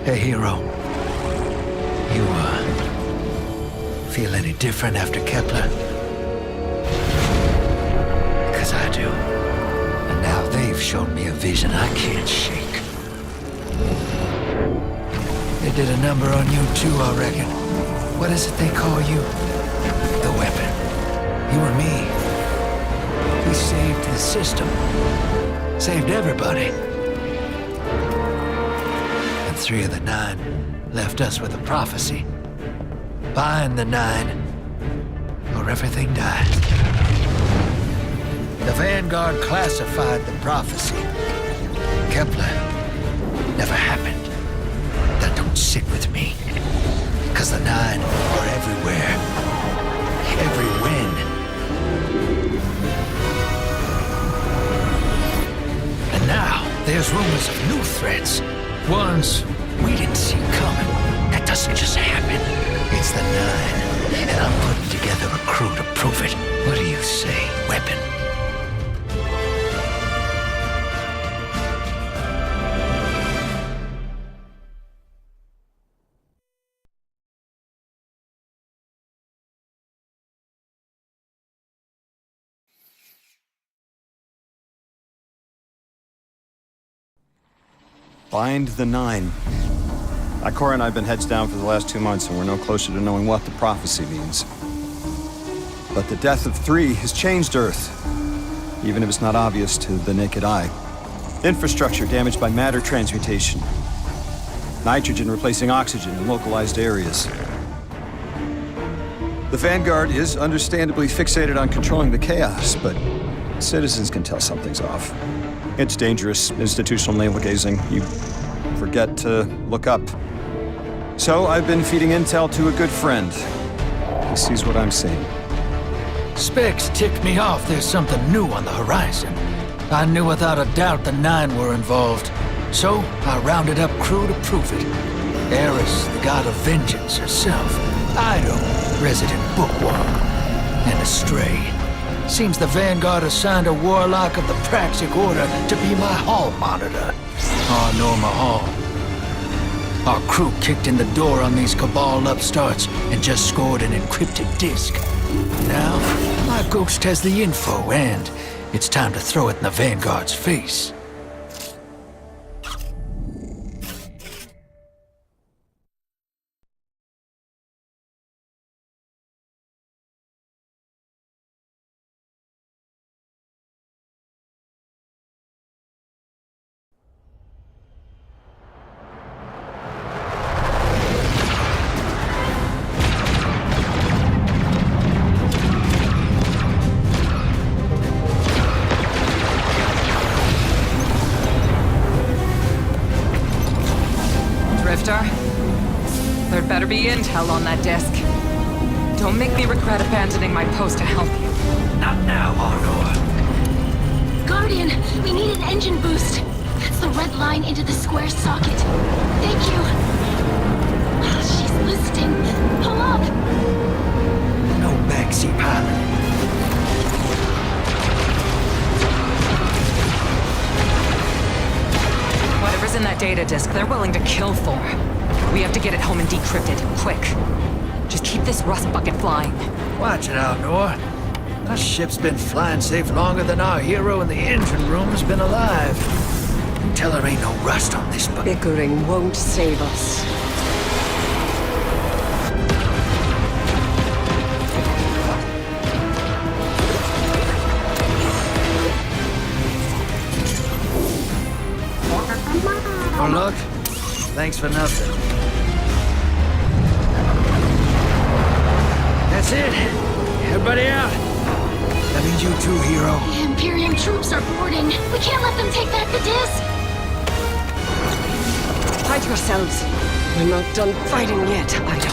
Hey, hero. You, feel any different after Kepler? Because I do. And now they've shown me a vision I can't shake. They did a number on you too, I reckon. What is it they call you? The weapon. You and me. We saved the system. Saved everybody. And 3 of the 9 left us with a prophecy. Find the 9, or everything dies. The Vanguard classified the prophecy. Kepler never happened. That don't sit with me. Cause the 9 are everywhere. Every when. And now, there's rumors of new threats. Ones we didn't see coming. That doesn't just happen. It's the 9, and I'm putting together a crew to prove it. What do you say, weapon? Find the 9. Ikora and I have been heads down for the last 2 months, and we're no closer to knowing what the prophecy means. But the death of 3 has changed Earth, even if it's not obvious to the naked eye. Infrastructure damaged by matter transmutation. Nitrogen replacing oxygen in localized areas. The Vanguard is understandably fixated on controlling the chaos, but citizens can tell something's off. It's dangerous, institutional navel-gazing. You forget to look up. So I've been feeding intel to a good friend. He sees what I'm seeing. Specs ticked me off there's something new on the horizon. I knew without a doubt the 9 were involved. So I rounded up crew to prove it. Eris, the god of vengeance herself. Ido, resident bookworm. And Astray. Seems the Vanguard assigned a warlock of the Praxic Order to be my hall monitor. Norma Hall. Our crew kicked in the door on these Cabal upstarts and just scored an encrypted disk. Now, my ghost has the info, and it's time to throw it in the Vanguard's face. There'd better be intel on that desk. Don't make me regret abandoning my post to help you. Not now, Honor. Guardian, we need an engine boost. That's the red line into the square socket. Thank you. She's listening. Pull up. No backseat pilot. Whatever's in that data disk, they're willing to kill for. We have to get it home and decrypt it, quick. Just keep this rust bucket flying. Watch it out, Nor. Our ship's been flying safe longer than our hero in the engine room's been alive. Tell her ain't no rust on this bucket. Bickering won't save us. Oh, look. Thanks for nothing. That's it. Everybody out. That means you too, hero. The Imperium troops are boarding. We can't let them take back the disc. Hide yourselves. We're not done fighting yet, Ido.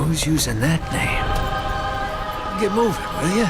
Who's using that name? Get moving, will you?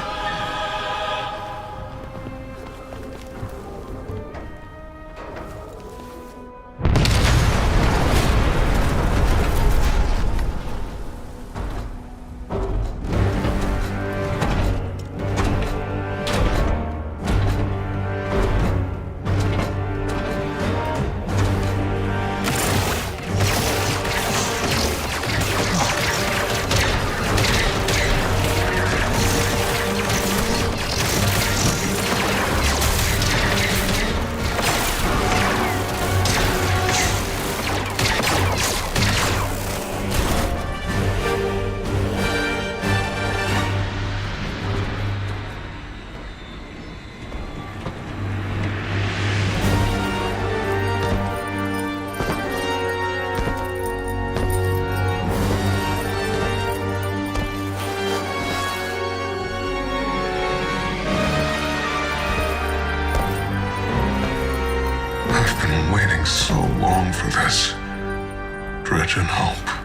waiting so long for this. Dredge and hope.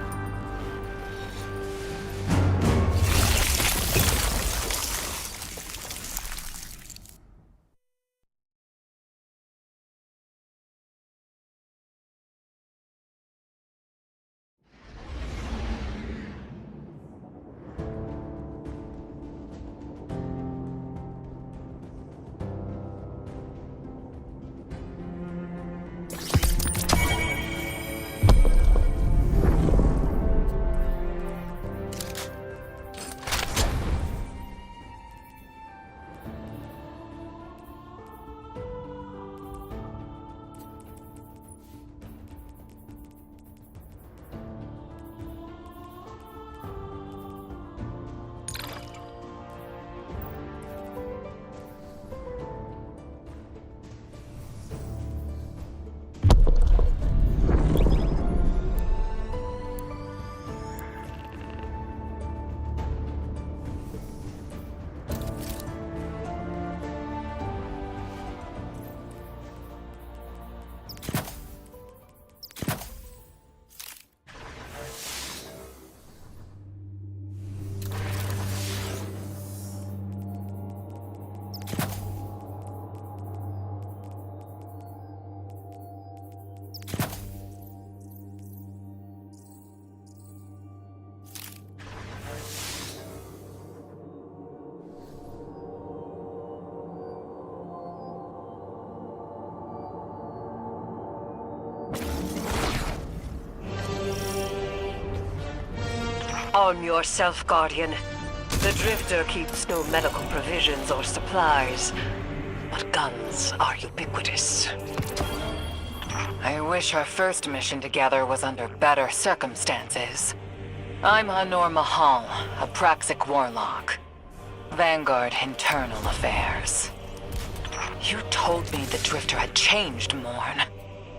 Arm yourself, Guardian. The Drifter keeps no medical provisions or supplies, but guns are ubiquitous. I wish our first mission together was under better circumstances. I'm Hanor Mahal, a Praxic warlock. Vanguard Internal Affairs. You told me the Drifter had changed, Morn.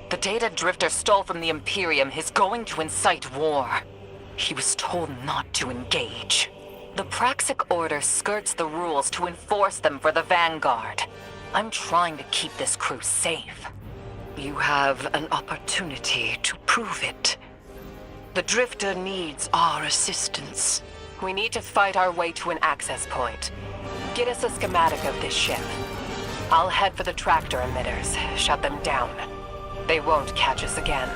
The data Drifter stole from the Imperium is going to incite war. He was told not to engage. The Praxic Order skirts the rules to enforce them for the Vanguard. I'm trying to keep this crew safe. You have an opportunity to prove it. The Drifter needs our assistance. We need to fight our way to an access point. Get us a schematic of this ship. I'll head for the tractor emitters, shut them down. They won't catch us again.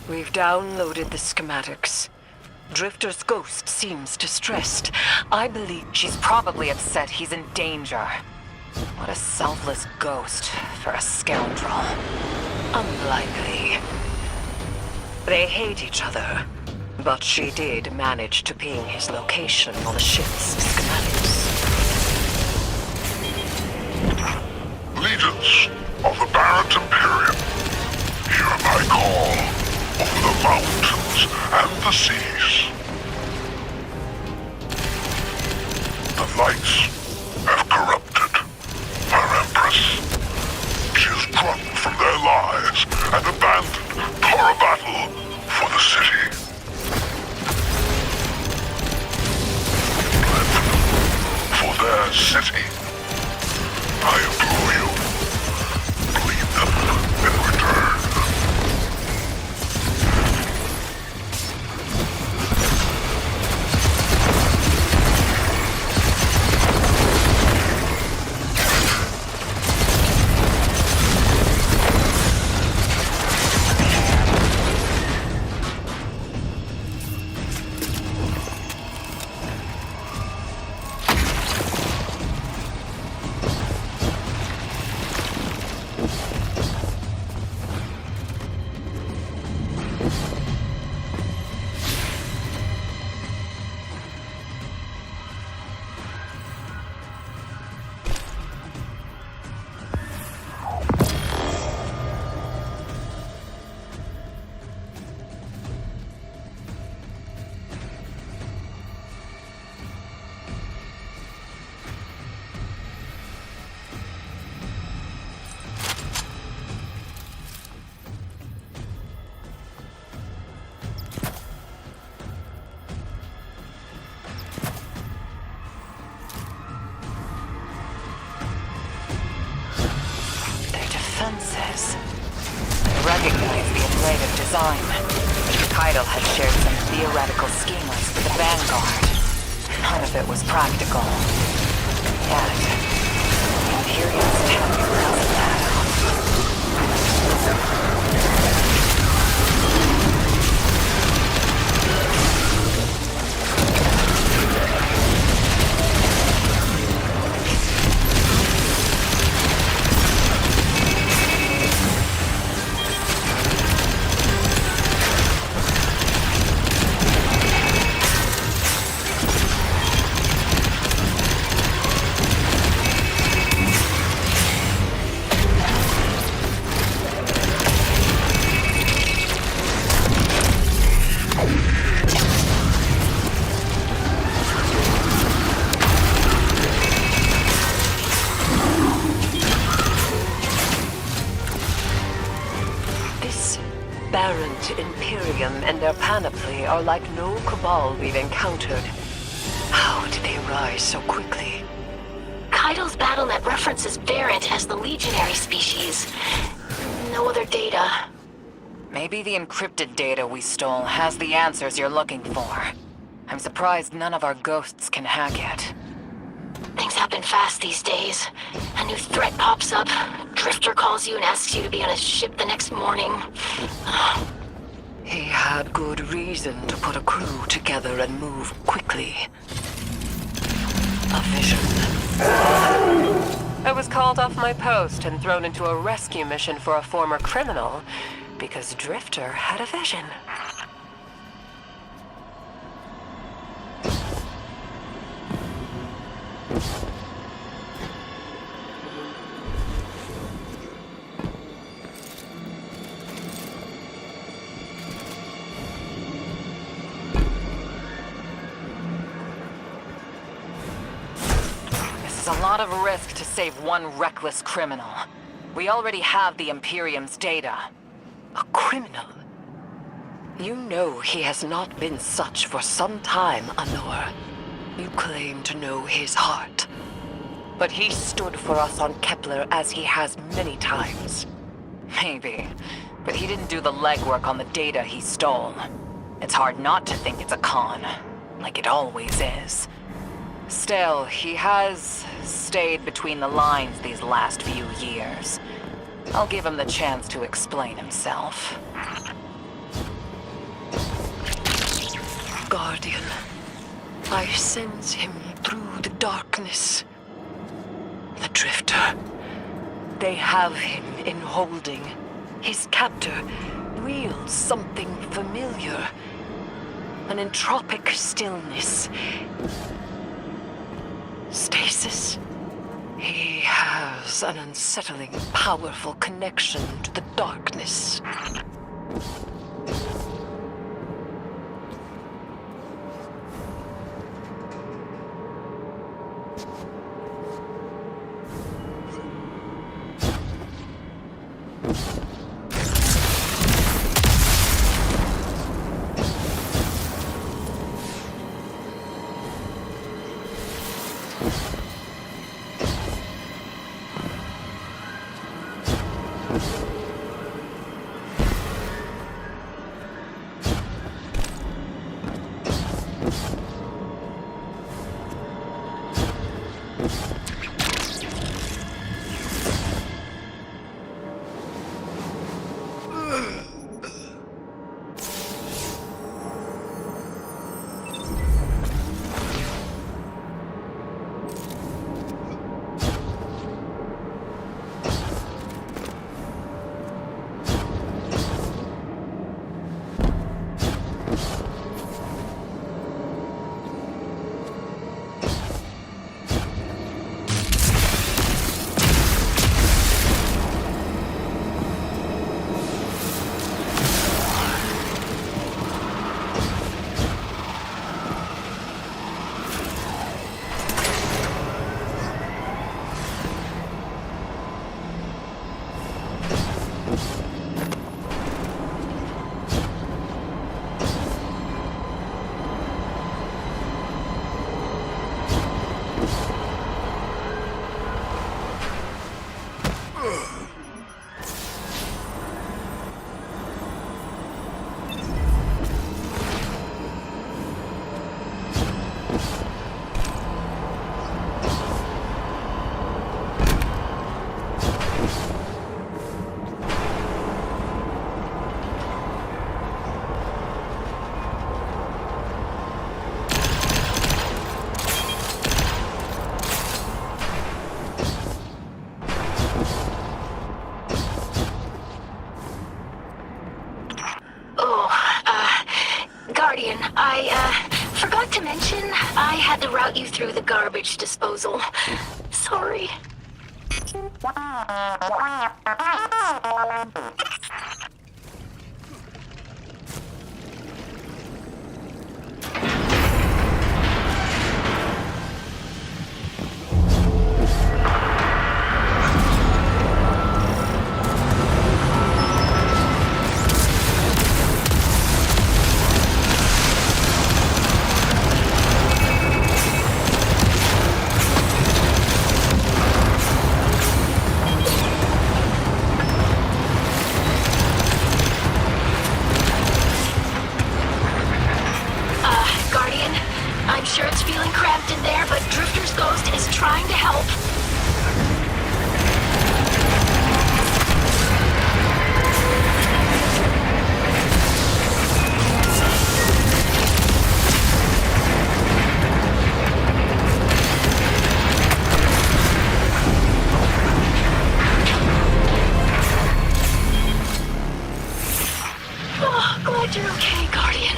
We've downloaded the schematics. Drifter's ghost seems distressed. I believe She's probably upset he's in danger. What a selfless ghost for a scoundrel. unlikely. They hate each other, but she did manage to ping his location on the ship's schematics. Legions of the Barrett Imperium, hear my call over the mount. lands and the seas. The lights have corrupted our Empress. She has drunk from their lives and abandoned for a battle for the city. For their city. I implore you, bleed them in return. Defenses. I recognize the ablative design. Keitel had shared some theoretical schemas with the Vanguard. None of it was practical. Yet, Imperium's tech doesn't add up. Imperium and their panoply are like no cabal we've encountered. How did they rise so quickly? Keitel's BattleNet references Variant as the legionary species. No other data. Maybe the encrypted data we stole has the answers you're looking for. I'm surprised none of our ghosts can hack it. Things happen fast these days. A new threat pops up. Drifter calls you and asks you to be on his ship the next morning. He had good reason to put a crew together and move quickly. A vision. I was called off my post and thrown into a rescue mission for a former criminal because Drifter had a vision. It's a lot of risk to save one reckless criminal. We already have the Imperium's data. A criminal? You know he has not been such for some time, Anor. You claim to know his heart. But he stood for us on Kepler as he has many times. Maybe, but he didn't do the legwork on the data he stole. It's hard not to think it's a con, like it always is. Still, he has stayed between the lines these last few years. I'll give him the chance to explain himself. Guardian, I sense him through the darkness. The Drifter. They have him in holding. His captor wields something familiar. An entropic stillness. Stasis. He has an unsettling, powerful connection to the darkness. Guardian, I forgot to mention I had to route you through the garbage disposal. Sorry. I'm sure it's feeling cramped in there, but Drifter's ghost is trying to help. Oh, glad you're okay, Guardian.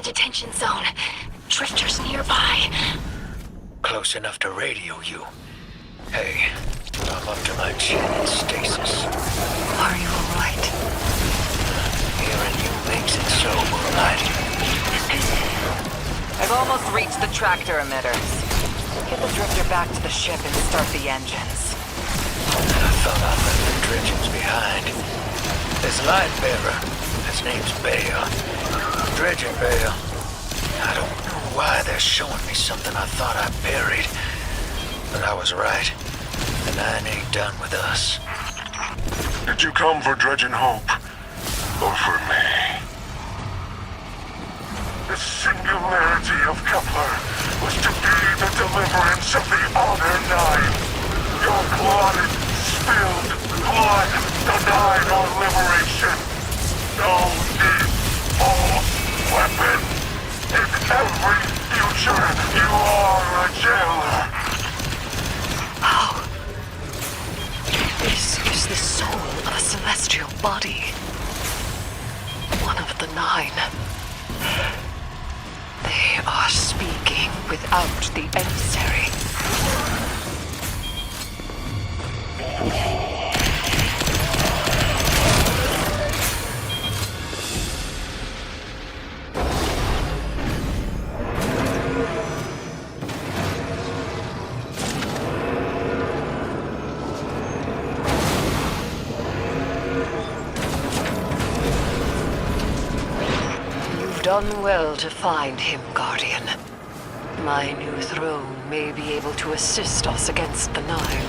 Detention zone. Drifter's nearby. Close enough to radio you. Hey, I'm up to my chin in stasis. Are you alright? Hearing you makes it so, Moonlight. I've almost reached the tractor emitters. Get the drifter back to the ship and start the engines. I thought I left the dredgings behind. This light bearer, his name's Bale. Dredging Bale. I don't know why they're showing me something I thought I buried. But I was right. The Nine ain't done with us. Did you come for Dredging Hope? Or for me? The singularity of Kepler was to be the deliverance of the Honor Nine. Your clotted, spilled blood denied our liberation. No need for weapon. In every future, you are a jailer. How? This is the soul of a celestial body. One of the Nine. without the emissary. Done well to find him, Guardian. My new throne may be able to assist us against the Nine.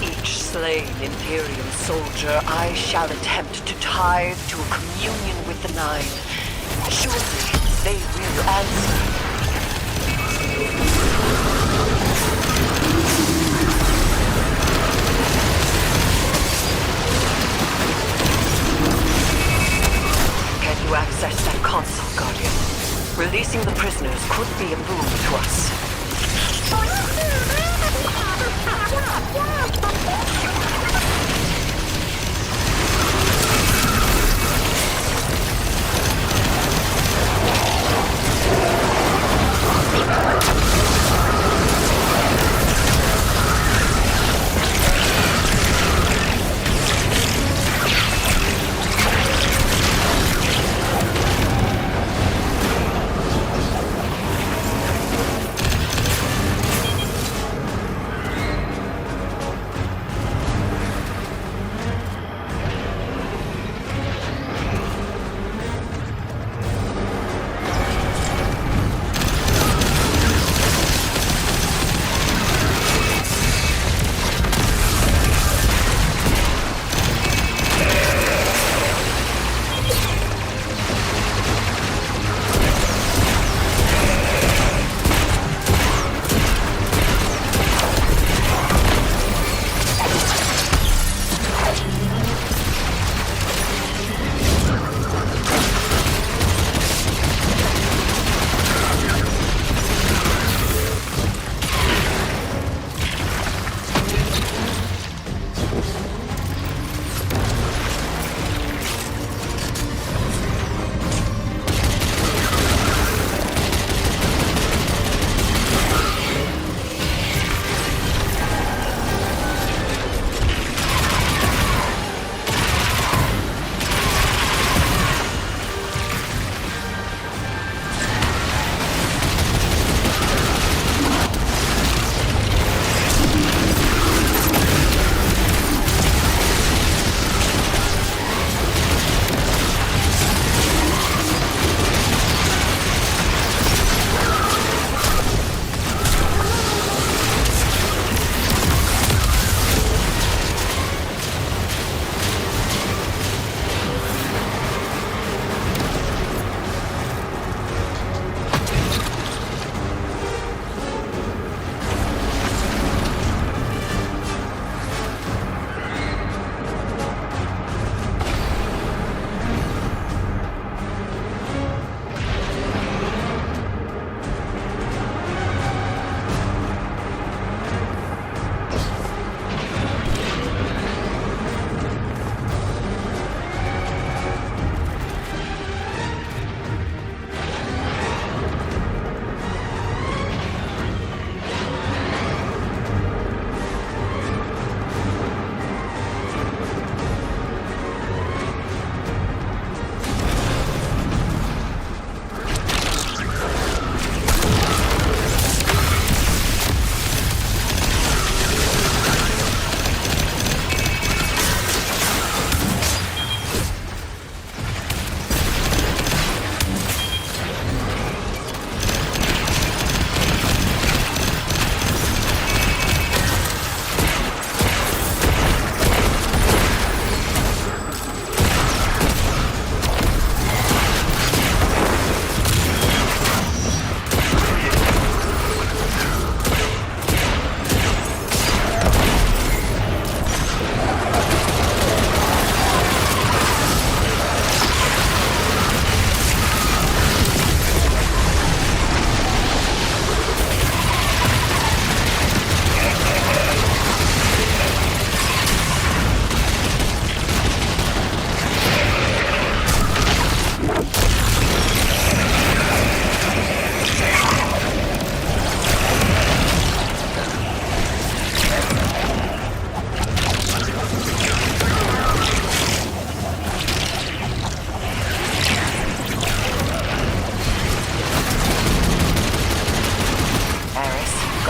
Each slain Imperium soldier I shall attempt to tithe to a communion with the Nine. Surely they will answer. Access that console, Guardian. Releasing the prisoners could be a boon to us.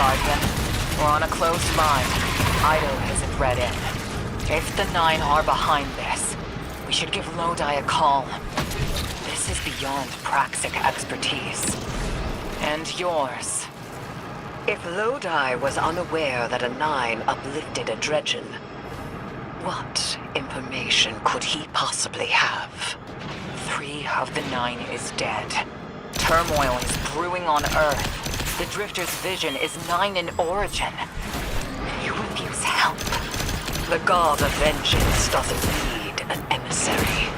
Guardian. We're on a closed line. Idle isn't read in. If the Nine are behind this, we should give Lodi a call. This is beyond Praxic expertise. And yours. If Lodi was unaware that a Nine uplifted a Dredgen, what information could he possibly have? 3 of the 9 is dead. Turmoil is brewing on Earth. The Drifter's vision is 9 in origin. You refuse help. The God of Vengeance doesn't need an emissary.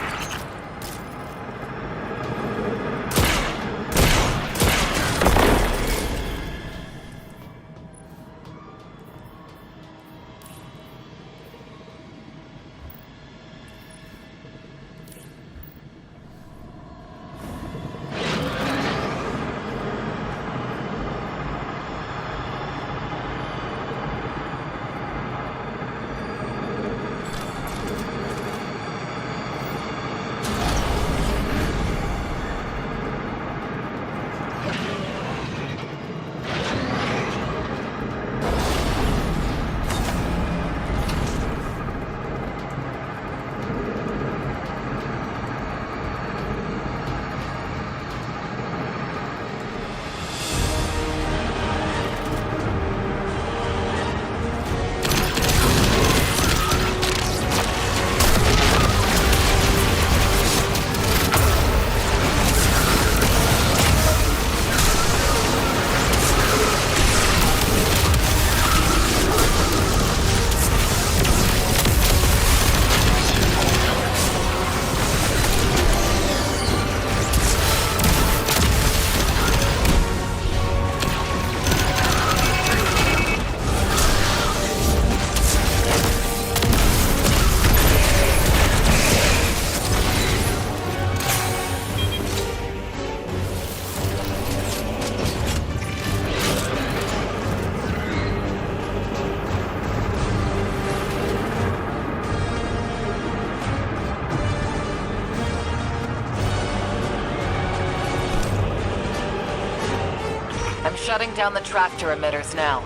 Shutting down the tractor emitters now.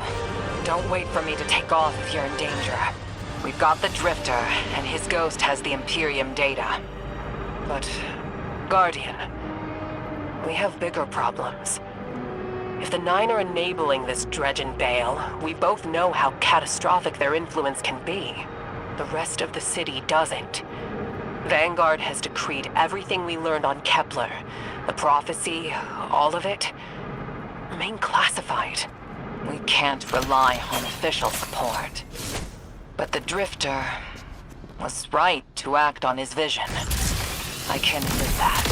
Don't wait for me to take off if you're in danger. We've got the Drifter, and his ghost has the Imperium data. But, Guardian, we have bigger problems. If the 9 are enabling this Dredgen Bale, we both know how catastrophic their influence can be. The rest of the city doesn't. Vanguard has decreed everything we learned on Kepler, the prophecy, all of it, remain classified. We can't rely on official support. But the Drifter was right to act on his vision. I can admit that.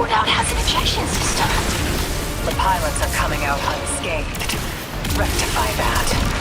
called out has an ejection system. The pilots are coming out unscathed. Rectify that.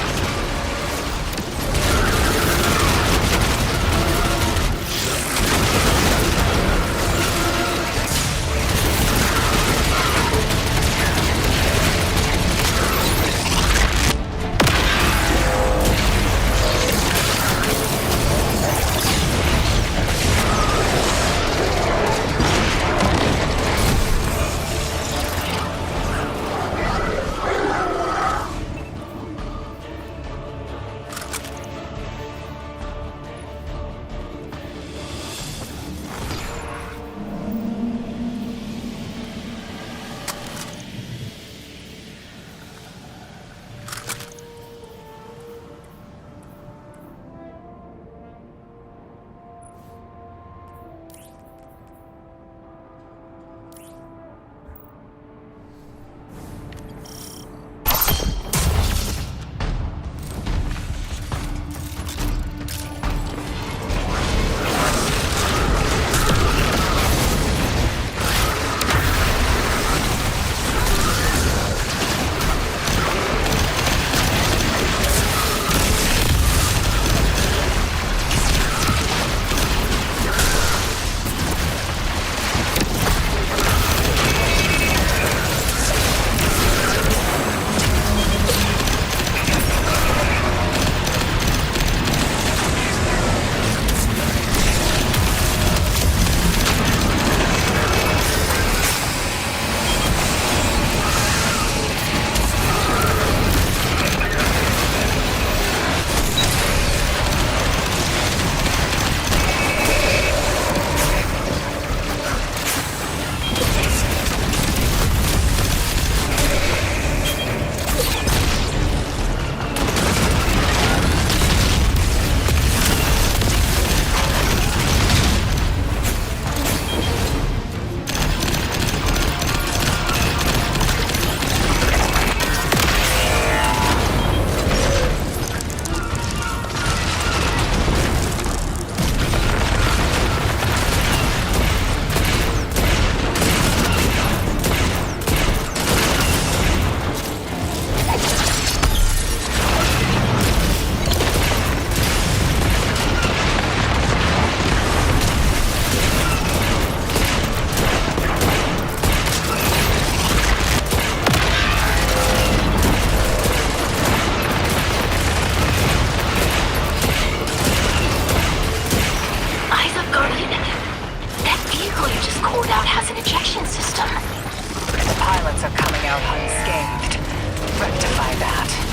pilots are coming out unscathed. Rectify that.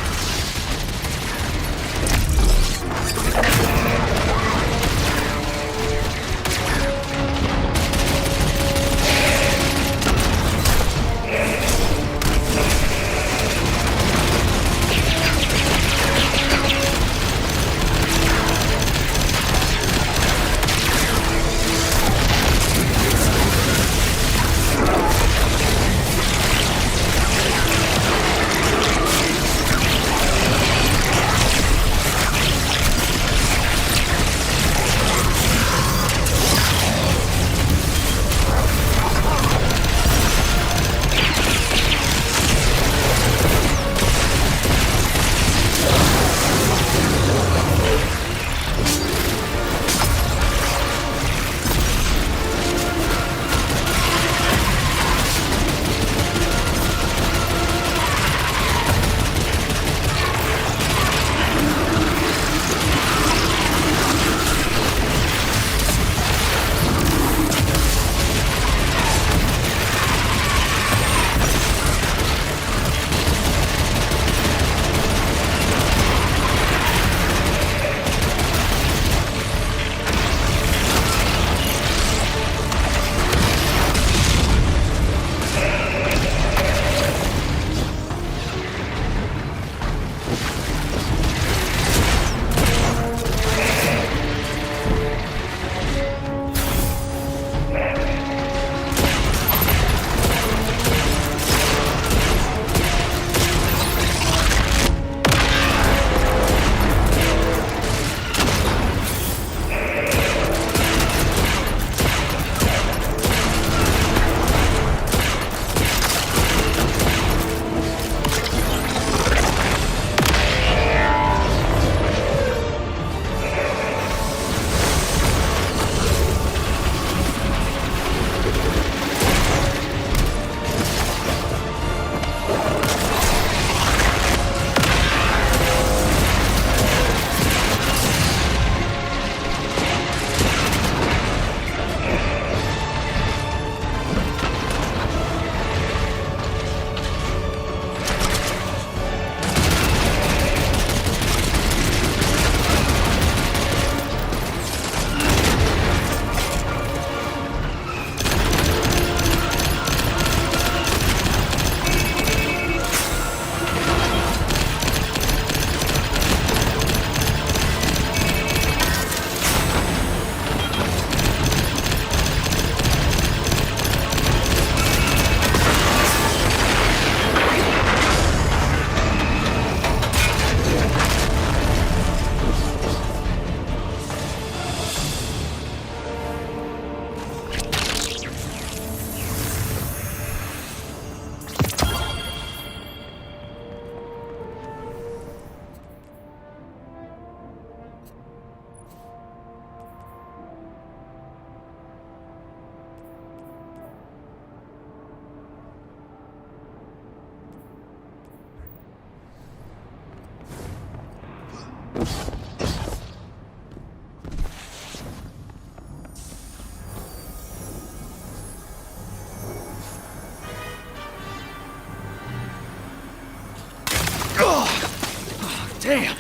Damn,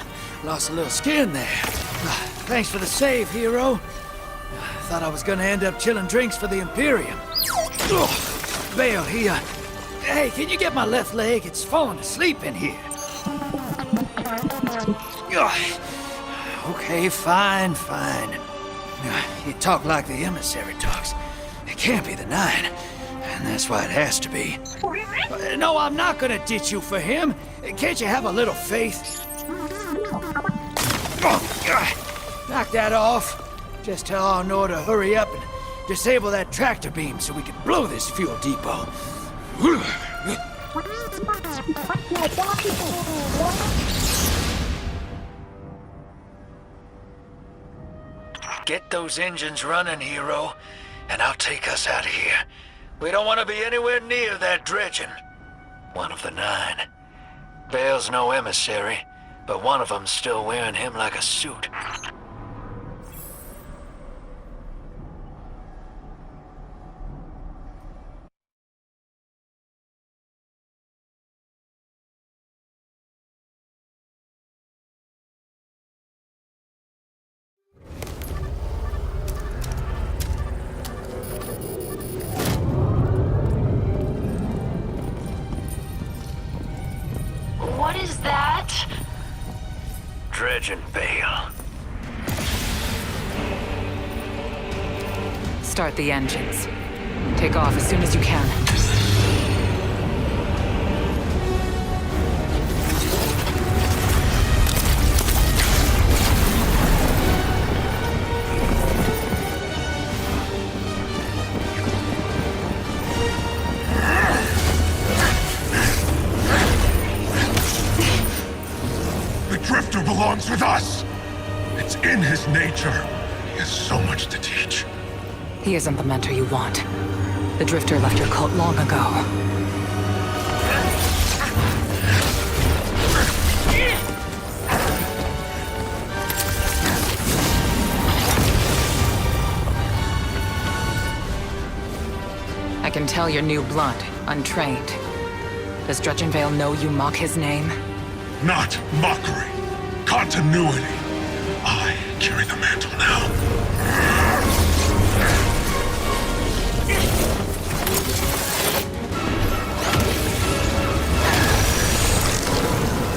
lost a little skin there. Thanks for the save, hero. Thought I was gonna end up chilling drinks for the Imperium. Vale, hey, can you get my left leg? It's falling asleep in here. Okay, fine. You talk like the emissary talks. It can't be the 9, and that's why it has to be. No, I'm not gonna ditch you for him. Can't you have a little faith? Knock that off. Just tell Arnor to hurry up and disable that tractor beam so we can blow this fuel depot. Get those engines running, hero, and I'll take us out of here. We don't want to be anywhere near that dredging. One of the 9. Bale's no emissary, but one of them's still wearing him like a suit. What is that? Dredging, Bale. Start the engines. Take off as soon as you can. The Drifter belongs with us! It's in his nature. He has so much to teach. He isn't the mentor you want. The Drifter left your cult long ago. I can tell you're new blood, untrained. Does Dredgenvale know you mock his name? Not mockery. Continuity. I carry the mantle now.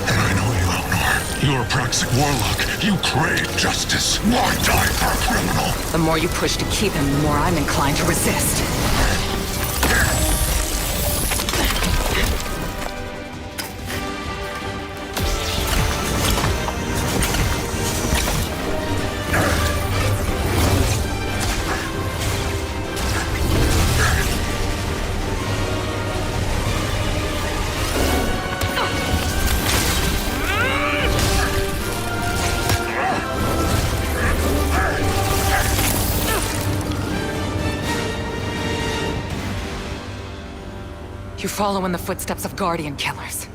And I know you, Elnor. You're a Praxic warlock. You crave justice. Why die for a criminal? The more you push to keep him, the more I'm inclined to resist. You follow in the footsteps of Guardian killers.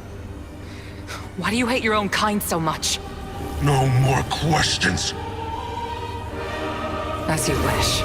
Why do you hate your own kind so much? No more questions. As you wish.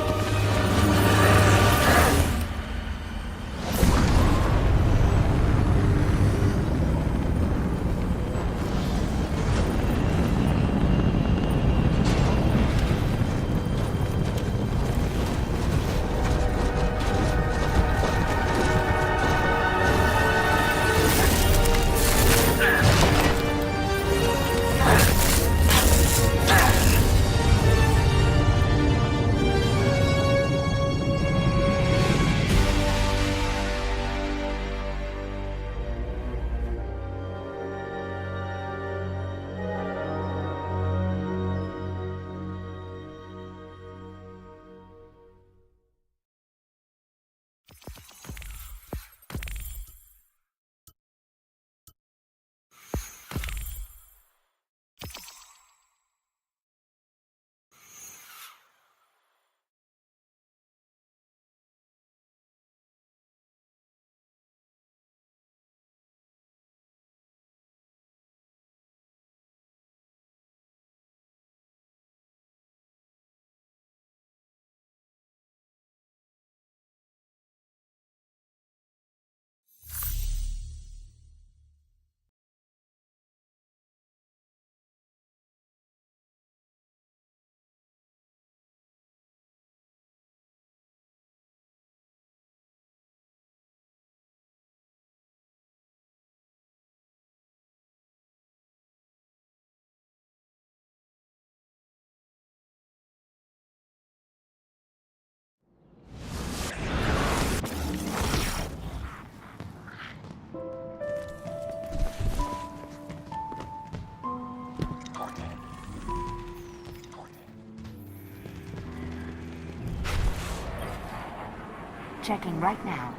Checking right now.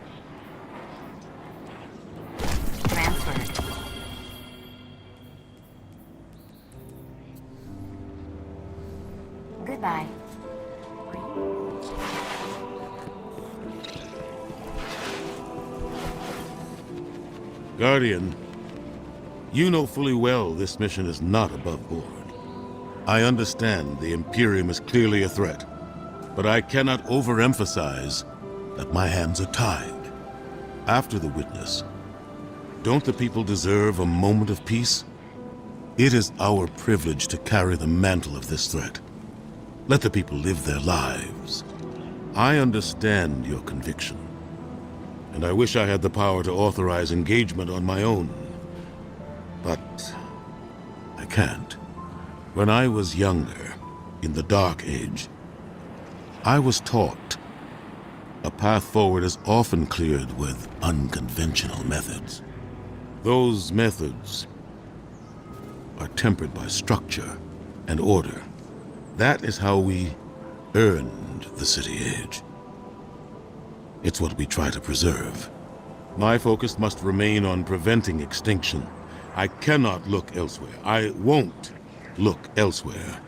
Transferred. Goodbye. Guardian, you know fully well this mission is not above board. I understand the Imperium is clearly a threat, but I cannot overemphasize that my hands are tied. After the witness, don't the people deserve a moment of peace? It is our privilege to carry the mantle of this threat. Let the people live their lives. I understand your conviction, and I wish I had the power to authorize engagement on my own. But I can't. When I was younger, in the Dark Age, I was taught a path forward is often cleared with unconventional methods. Those methods are tempered by structure and order. That is how we earned the City Age. It's what we try to preserve. My focus must remain on preventing extinction. I cannot look elsewhere. I won't look elsewhere.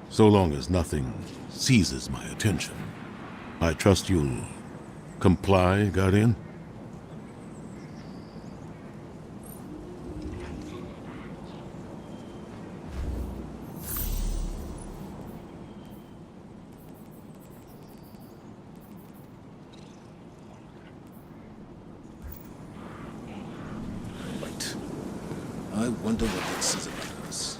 So long as nothing seizes my attention. I trust you'll comply, Guardian? Right. I wonder what this is about us.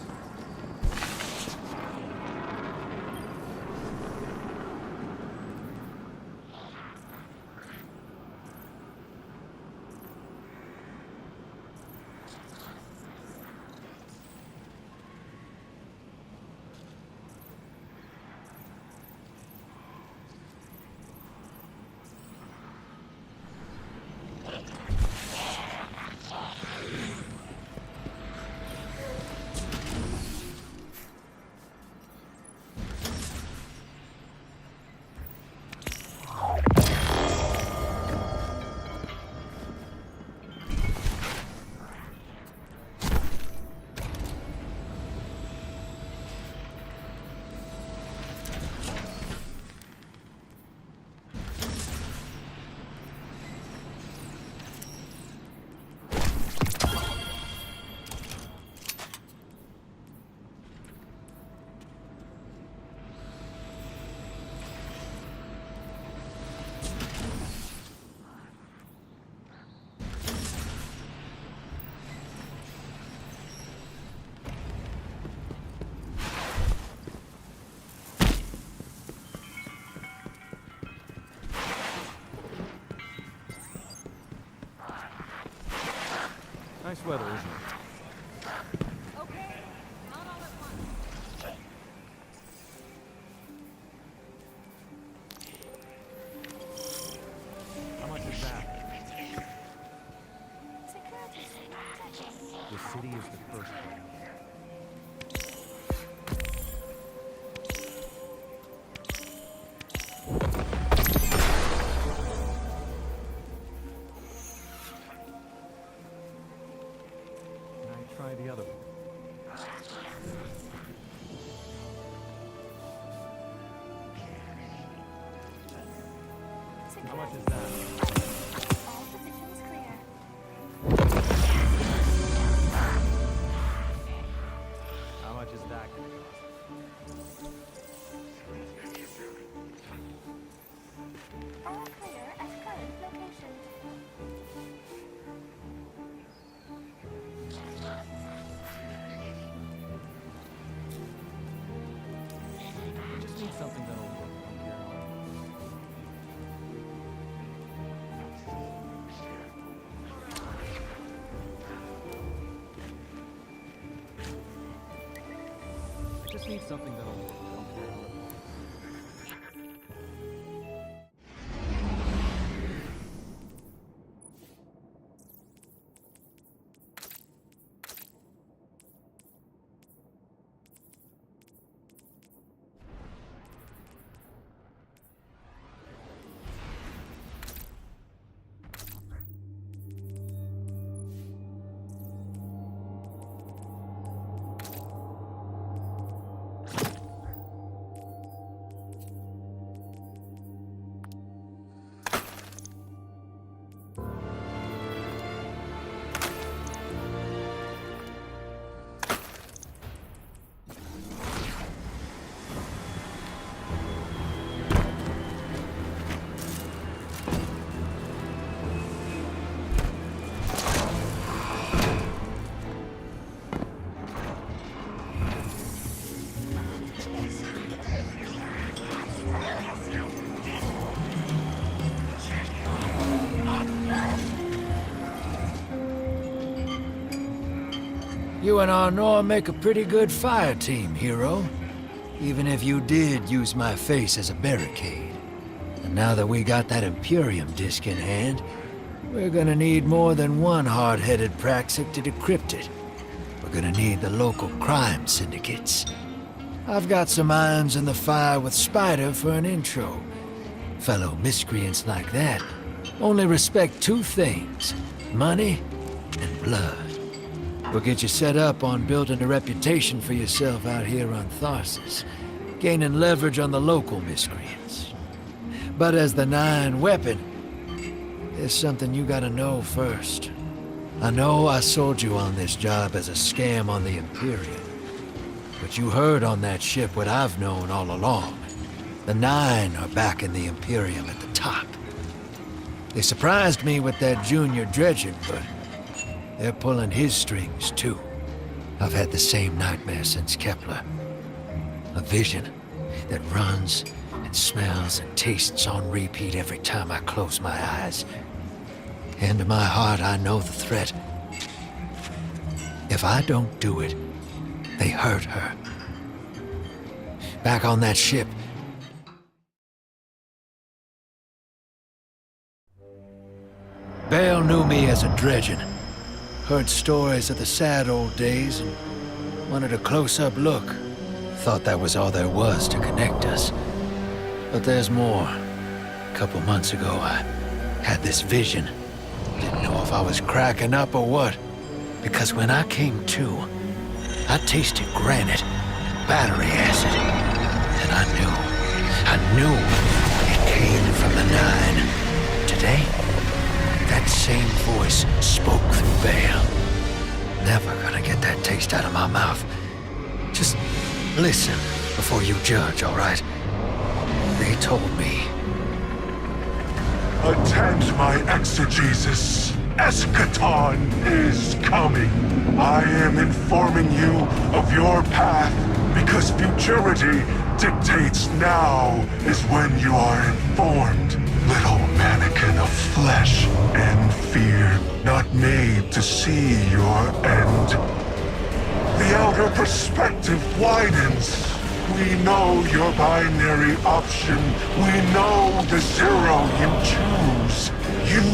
Nice weather, isn't it? Okay, not all at once. How much is that? The city is the first one. Try the other one. How much is that? All positions clear. How much is that going to cost? All clear at current location. I just need something that'll work from here on. I just need something that'll work from here on. You and Arnor make a pretty good fire team, hero. Even if you did use my face as a barricade. And now that we got that Imperium disc in hand, we're gonna need more than one hard-headed praxic to decrypt it. We're gonna need the local crime syndicates. I've got some irons in the fire with Spider for an intro. Fellow miscreants like that only respect two things: money and blood. We'll get you set up on building a reputation for yourself out here on Tharsis, gaining leverage on the local miscreants. But as the Nine weapon, there's something you gotta know first. I know I sold you on this job as a scam on the Imperium, but you heard on that ship what I've known all along. The Nine are backing the Imperium at the top. They surprised me with that junior dredging, but they're pulling his strings, too. I've had the same nightmare since Kepler. A vision that runs and smells and tastes on repeat every time I close my eyes. And in my heart, I know the threat. If I don't do it, they hurt her. Back on that ship, Bale knew me as a dredgen. Heard stories of the sad old days and wanted a close-up look. Thought that was all there was to connect us. But there's more. A couple months ago, I had this vision. Didn't know if I was cracking up or what. Because when I came to, I tasted granite and battery acid. And I knew it came from the Nine. Today, that same voice spoke through Bale. Never gonna get that taste out of my mouth. Just listen before you judge, all right? They told me. Attend my exegesis. Eschaton is coming. I am informing you of your path because futurity dictates now is when you are informed. Little mannequin of flesh and fear, not made to see your end. The outer perspective widens. We know your binary option. We know the zero you choose. You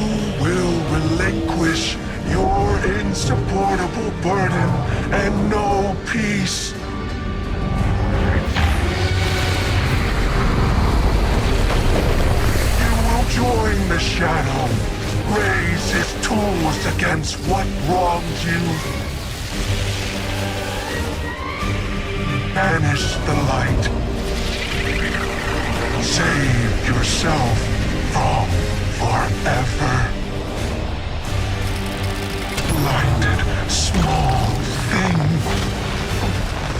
will relinquish your insupportable burden and know peace. Join the Shadow. Raise his tools against what wronged you. Banish the light. Save yourself from forever. Blinded, small thing.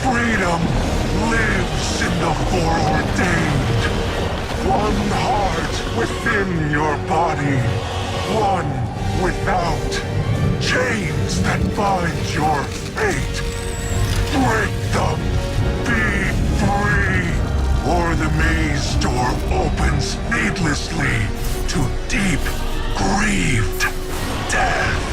Freedom lives in the foreordained. One heart within your body, one without. Chains that bind your fate. Break them. Be free. Or the maze door opens needlessly to deep, grieved death.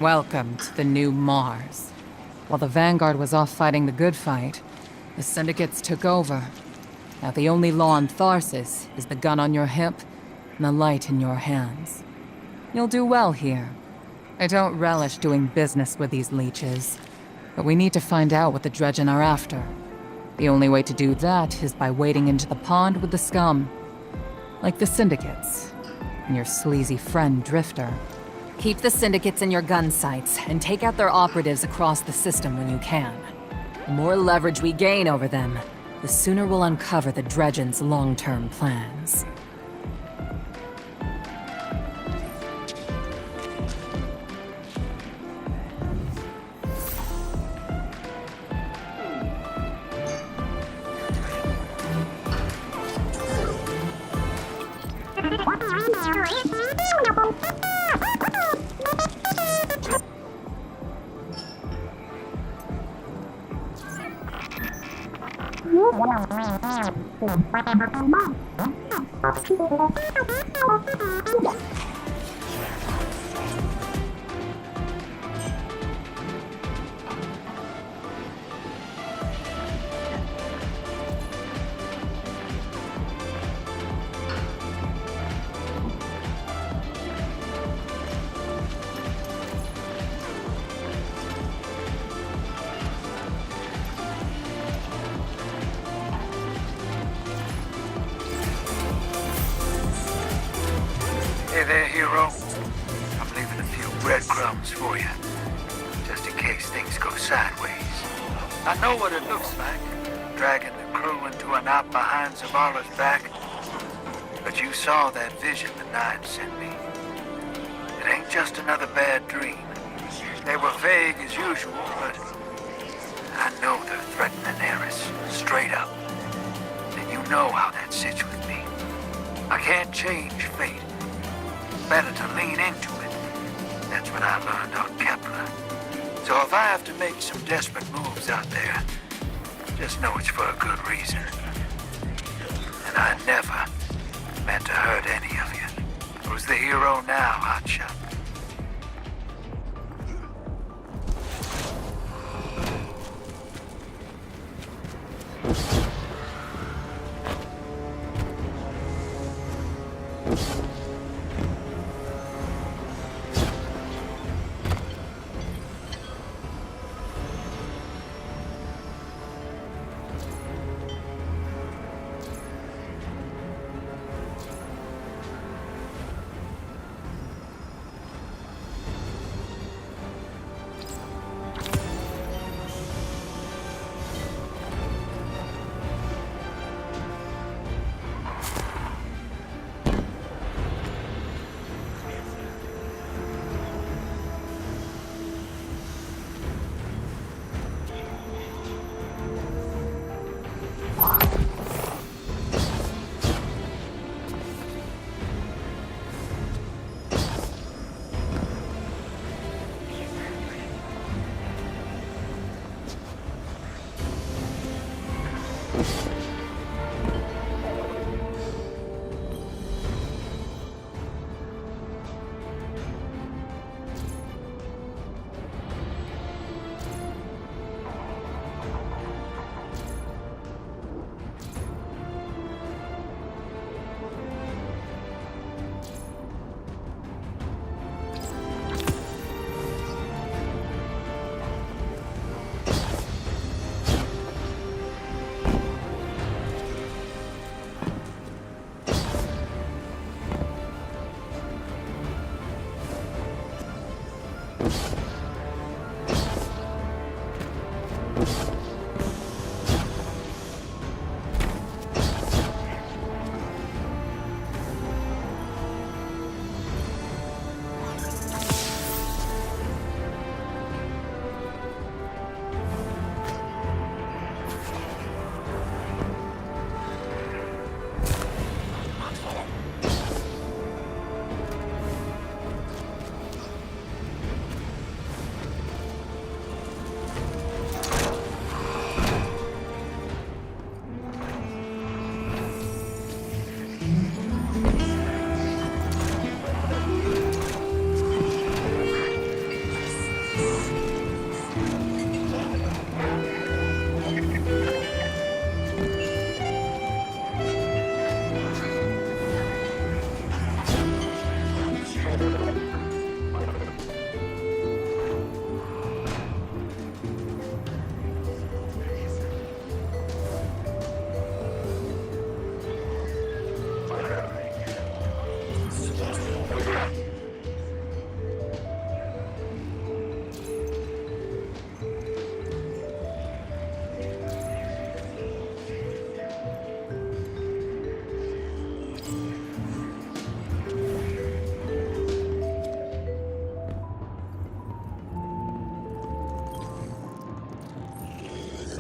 Welcome to the new Mars. While the Vanguard was off fighting the good fight, the Syndicates took over. Now the only law on Tharsis is the gun on your hip and the light in your hands. You'll do well here. I don't relish doing business with these leeches. But we need to find out what the Dredgen are after. The only way to do that is by wading into the pond with the scum. Like the Syndicates. And your sleazy friend, Drifter. Keep the Syndicates in your gun sights, and take out their operatives across the system when you can. The more leverage we gain over them, the sooner we'll uncover the Dredgen's long-term plans. Hey there, hero. I'm leaving a few breadcrumbs for you, just in case things go sideways. I know what it looks like, dragging the crew into a knot behind Zavala's back. But you saw that vision the Nine sent me. It ain't just another bad dream. They were vague as usual, but I know they're threatening Eris, straight up. And you know how that sits with me. I can't change fate. Better to lean into it. That's what I learned on Kepler. So if I have to make some desperate moves out there, just know it's for a good reason. And I never meant to hurt any of you. Who's the hero now, Hotshot?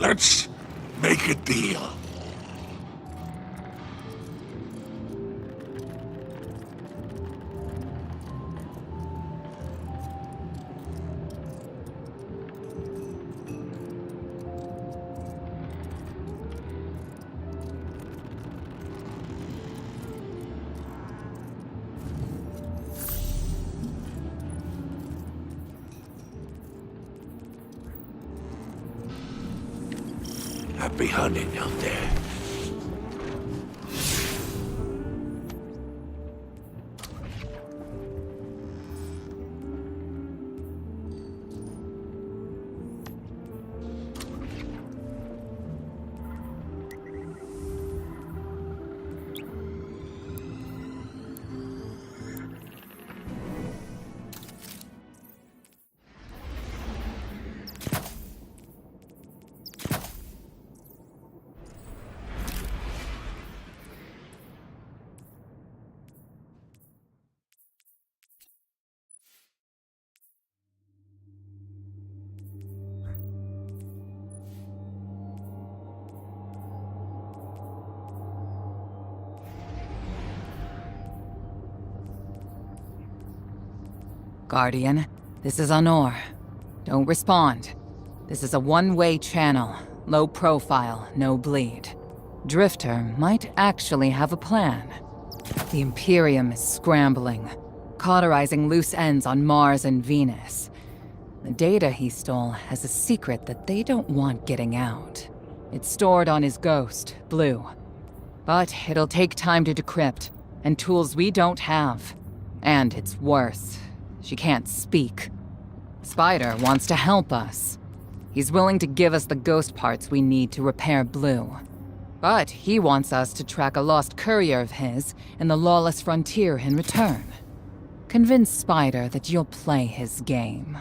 Let's make a deal. Happy hunting out there. Guardian, this is Honor. Don't respond. This is a one-way channel. Low profile, no bleed. Drifter might actually have a plan. The Imperium is scrambling, cauterizing loose ends on Mars and Venus. The data he stole has a secret that they don't want getting out. It's stored on his ghost, Blue. But it'll take time to decrypt, and tools we don't have. And it's worse. She can't speak. Spider wants to help us. He's willing to give us the ghost parts we need to repair Blue. But he wants us to track a lost courier of his in the lawless frontier in return. Convince Spider that you'll play his game.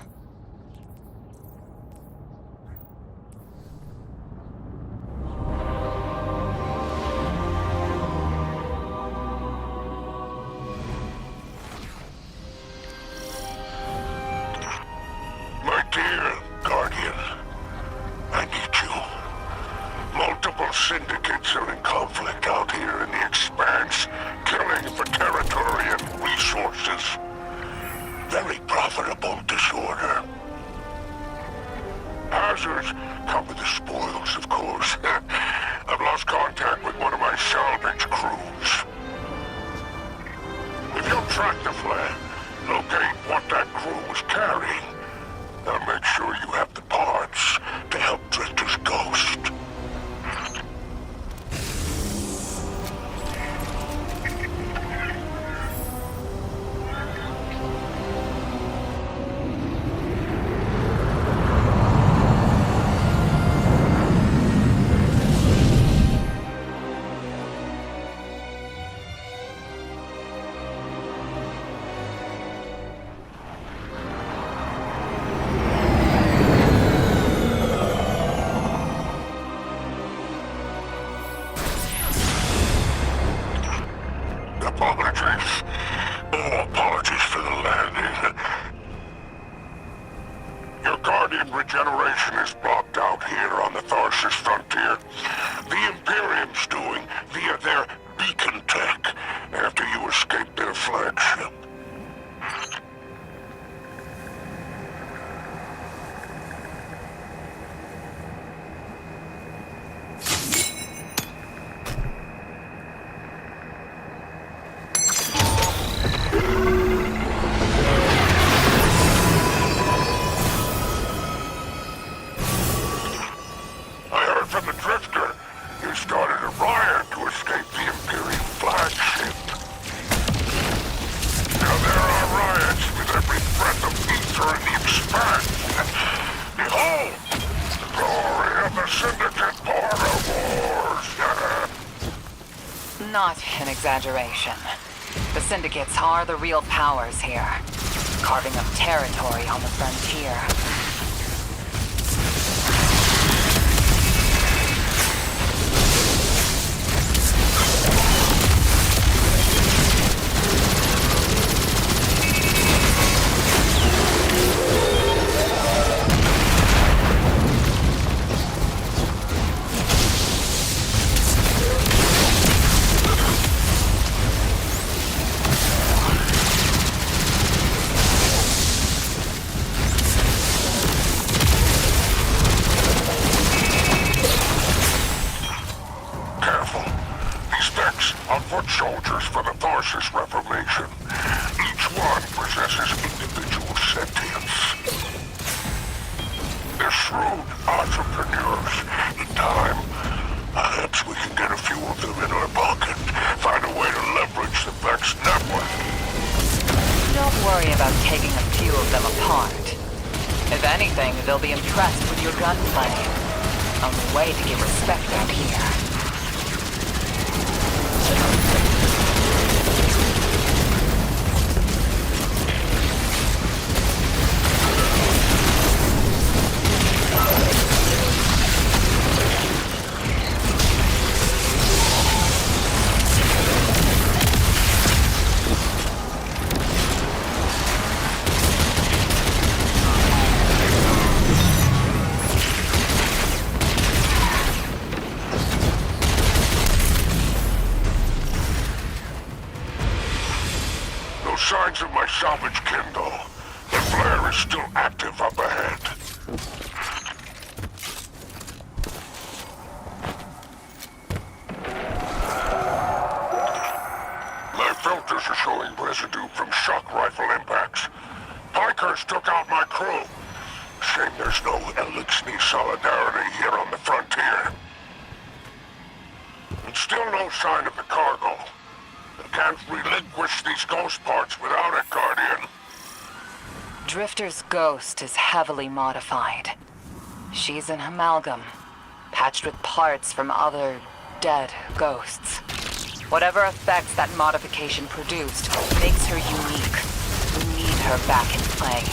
My dear Guardian, I need you. Multiple syndicates are in conflict out here in the Expanse, killing for territory and resources. Very profitable disorder. Hazards come with the spoils, of course. I've lost contact with one of my salvage crews. If you'll track the flag, locate what that crew was carrying, I'll make sure you have the parts to help Drifter's ghost. Apologies. Oh, apologies for the landing. Your Guardian regeneration is blocked out here on the Tharsis frontier. The Imperium's doing via their beacon tech after you escaped their flagship. I heard from the Drifter you started a riot to escape the Imperium flagship. Now there are riots with every breath of ether in the Expanse. Behold, the glory of the Syndicate Border Wars. Not an exaggeration. The Syndicates are the real powers here, carving up territory on the frontier. foot soldiers for the Tharsis Reformation. Each one possesses individual sentience. They're shrewd entrepreneurs. In time, perhaps we can get a few of them in our pocket. Find a way to leverage the Vex network. Don't worry about taking a few of them apart. If anything, they'll be impressed with your gunplay. Only way to get respect out here. Signs of my salvage kindle. The flare is still active up ahead. My filters are showing residue from shock rifle impacts. Pikers took out my crew. Shame there's no Elixni solidarity here on the frontier. And still no sign of the cargo. Can't relinquish these ghost parts without it, Guardian. Drifter's ghost is heavily modified. She's an amalgam, patched with parts from other dead ghosts. Whatever effects that modification produced makes her unique. We need her back in play.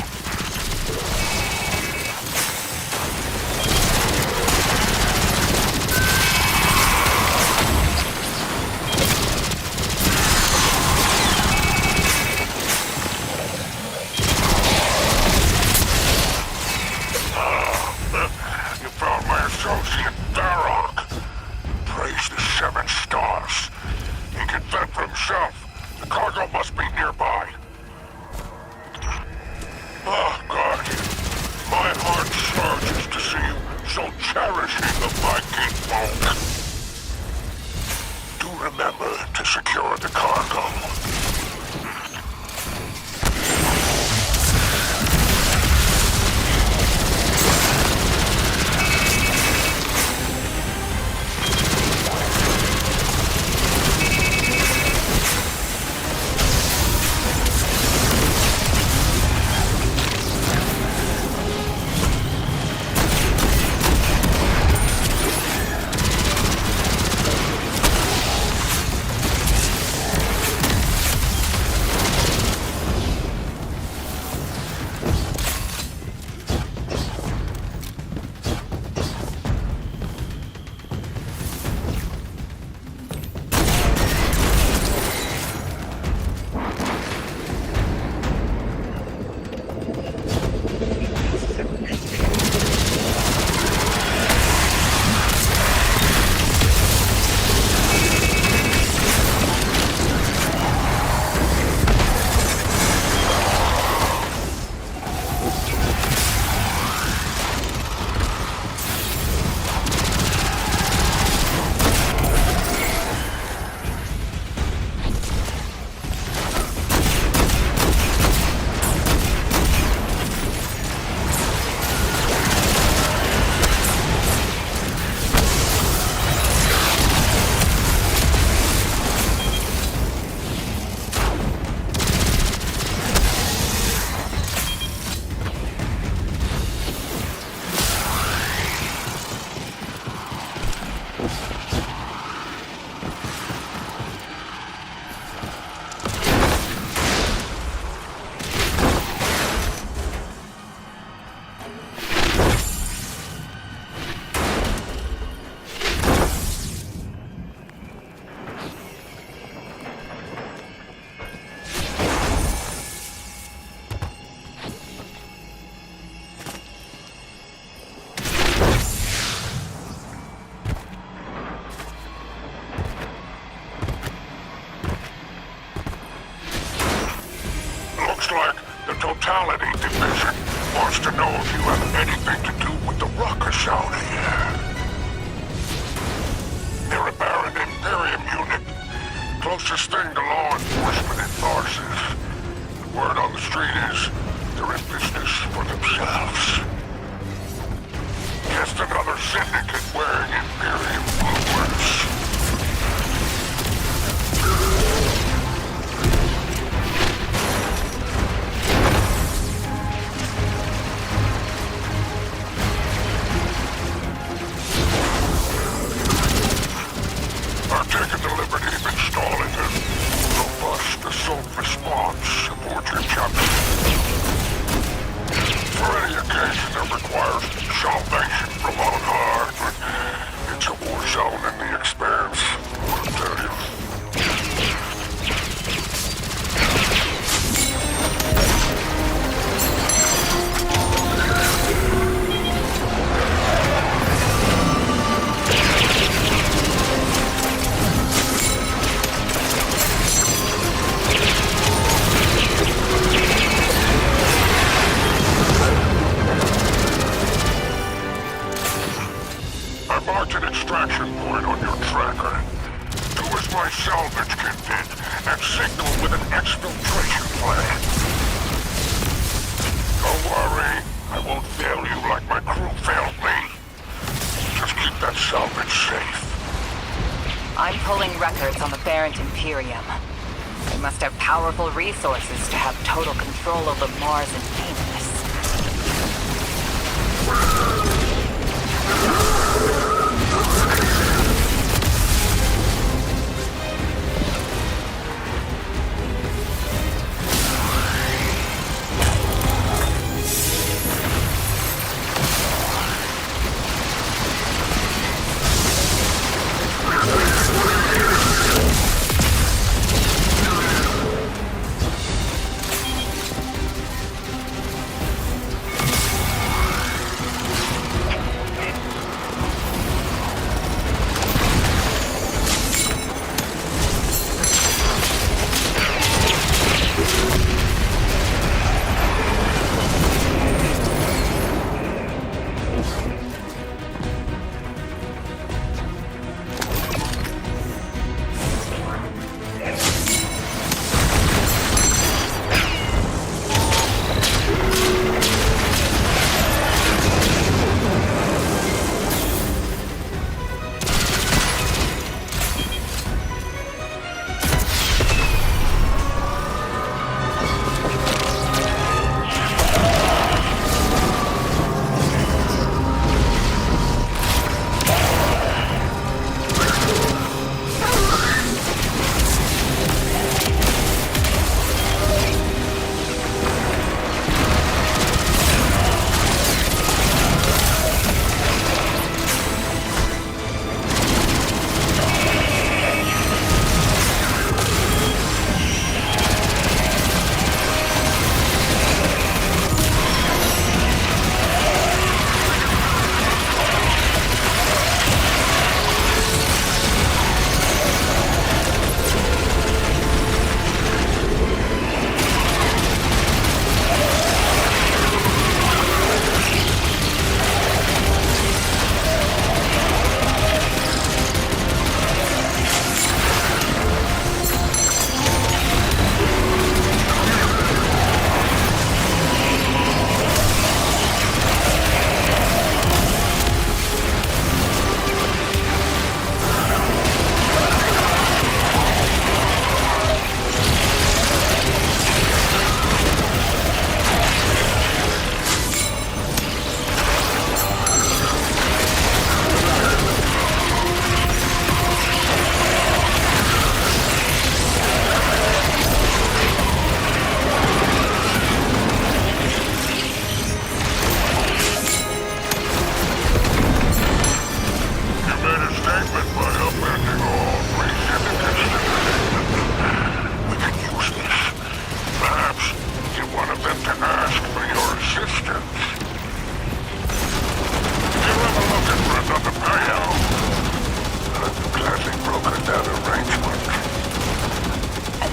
Totality Division wants to know if you have anything to do with the ruckus out here. They're a barren Imperium unit, extraction point on your tracker. Do as my salvage kit did, and signal with an exfiltration plan. Don't worry, I won't fail you like my crew failed me. Just keep that salvage safe. I'm pulling records on the Barrent Imperium. They must have powerful resources to have total control over Mars and Venus.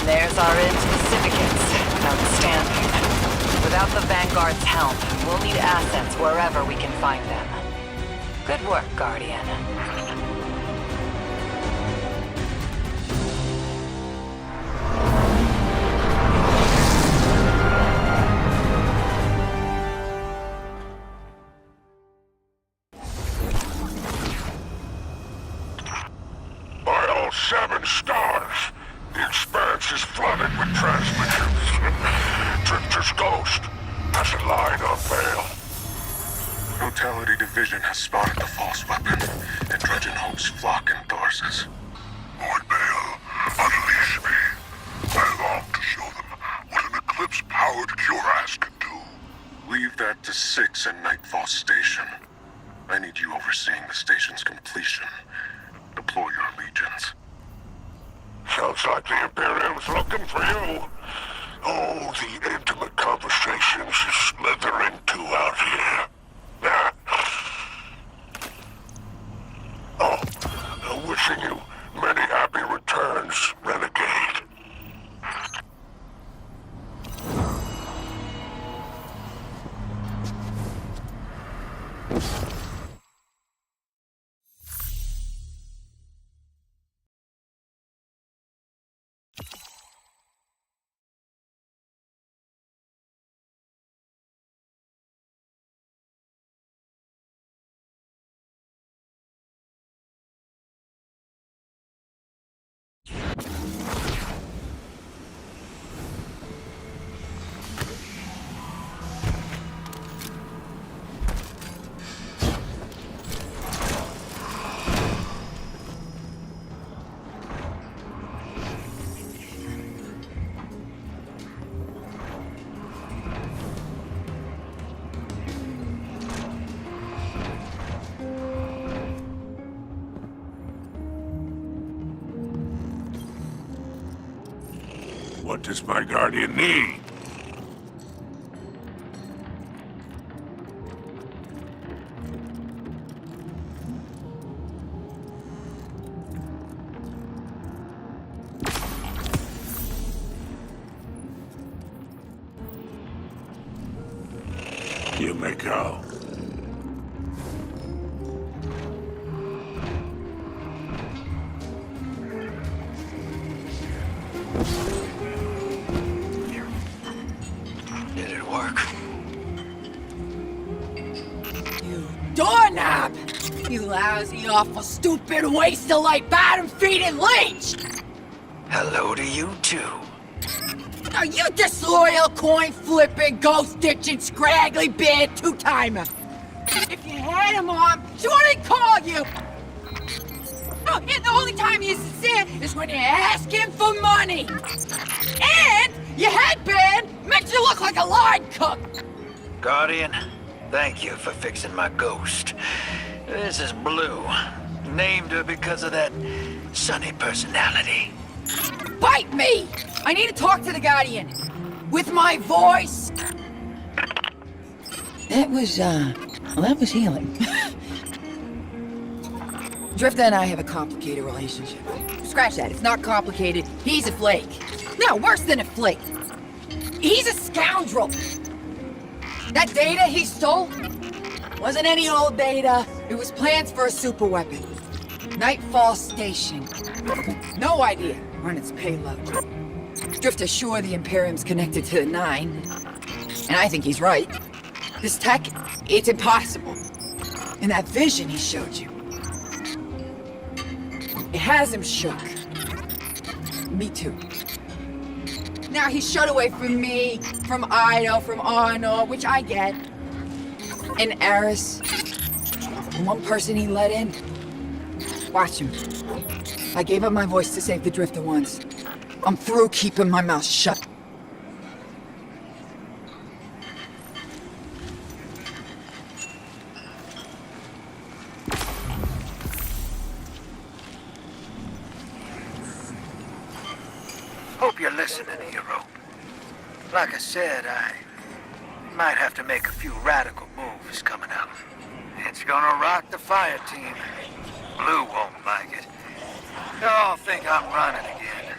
There's our end to the syndicates. Outstanding. Without the Vanguard's help, we'll need assets wherever we can find them. Good work, Guardian. By all 7 stars, the Expanse is flooded with transmissions. Drifter's Ghost has a line on Vale. Totality Division has spotted the false weapon, and Trudgeon Hope's flock endorses. Lord Vale, unleash me. I long to show them what an Eclipse-powered cuirass can do. Leave that to 6 and Nightfall Station. I need you overseeing the station's completion. Deploy your legions. Sounds like the Imperium's looking for you. Oh, the intimate conversations you slither into out here. Oh, wishing you many happy returns, Renegade. What does my guardian need? You may go. Did it work? You doorknob! You lousy, awful, stupid, waste-of-light, bottom-feeding leech! Hello to you too. Are you disloyal, coin-flipping, ghost-ditching, scraggly beard two-timer? If you had him on, she wouldn't call you! Oh, and the only time he's sincere is when you ask him for money! And your headband makes you look like a line cook! Guardian, thank you for fixing my ghost. This is Blue. Named her because of that sunny personality. Bite me! I need to talk to the Guardian. With my voice. That was healing. Drifter and I have a complicated relationship. Scratch that, it's not complicated. He's a flake. No, worse than a flake. He's a scoundrel. That data he stole wasn't any old data. It was plans for a superweapon. Nightfall Station. No idea on its payload. Drifter's sure the Imperium's connected to the 9. And I think he's right. This tech, it's impossible. And that vision he showed you, it has him shook. Me too. Now he's shut away from me, from Ido, from Arno, which I get. And Eris, the one person he let in. Watch him. I gave up my voice to save the Drifter once. I'm through keeping my mouth shut. Hope you're listening, hero. Like I said, I might have to make a few radical moves coming up. It's gonna rock the fire team. Blue won't like it. They'll all think I'm running again.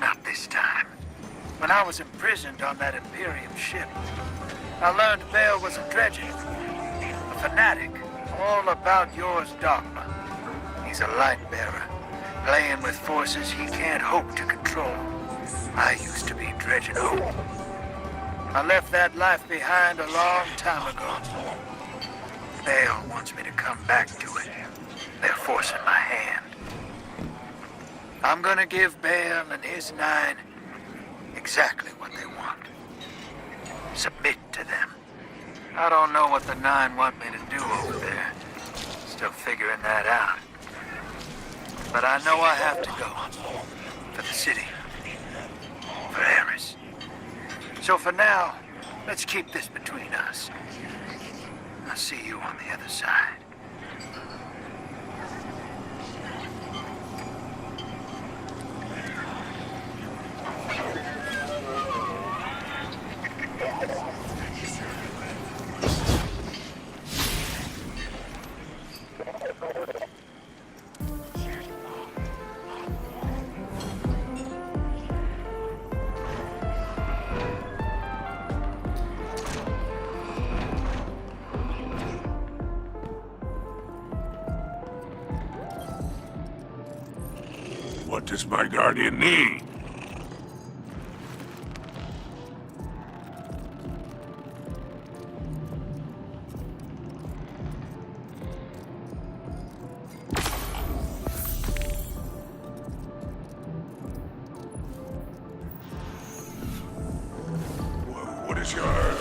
Not this time. When I was imprisoned on that Imperium ship, I learned Bale was a dredger, a fanatic, all about yours dogma. He's a light bearer, playing with forces he can't hope to control. I used to be dredging hope. I left that life behind a long time ago. Bale wants me to come back to it. They're forcing my hand. I'm gonna give Bale and his 9 exactly what they want. Submit to them. I don't know what the 9 want me to do over there. Still figuring that out. But I know I have to go. For the city. For Eris. So for now, let's keep this between us. I'll see you on the other side. What does my guardian need? What is your...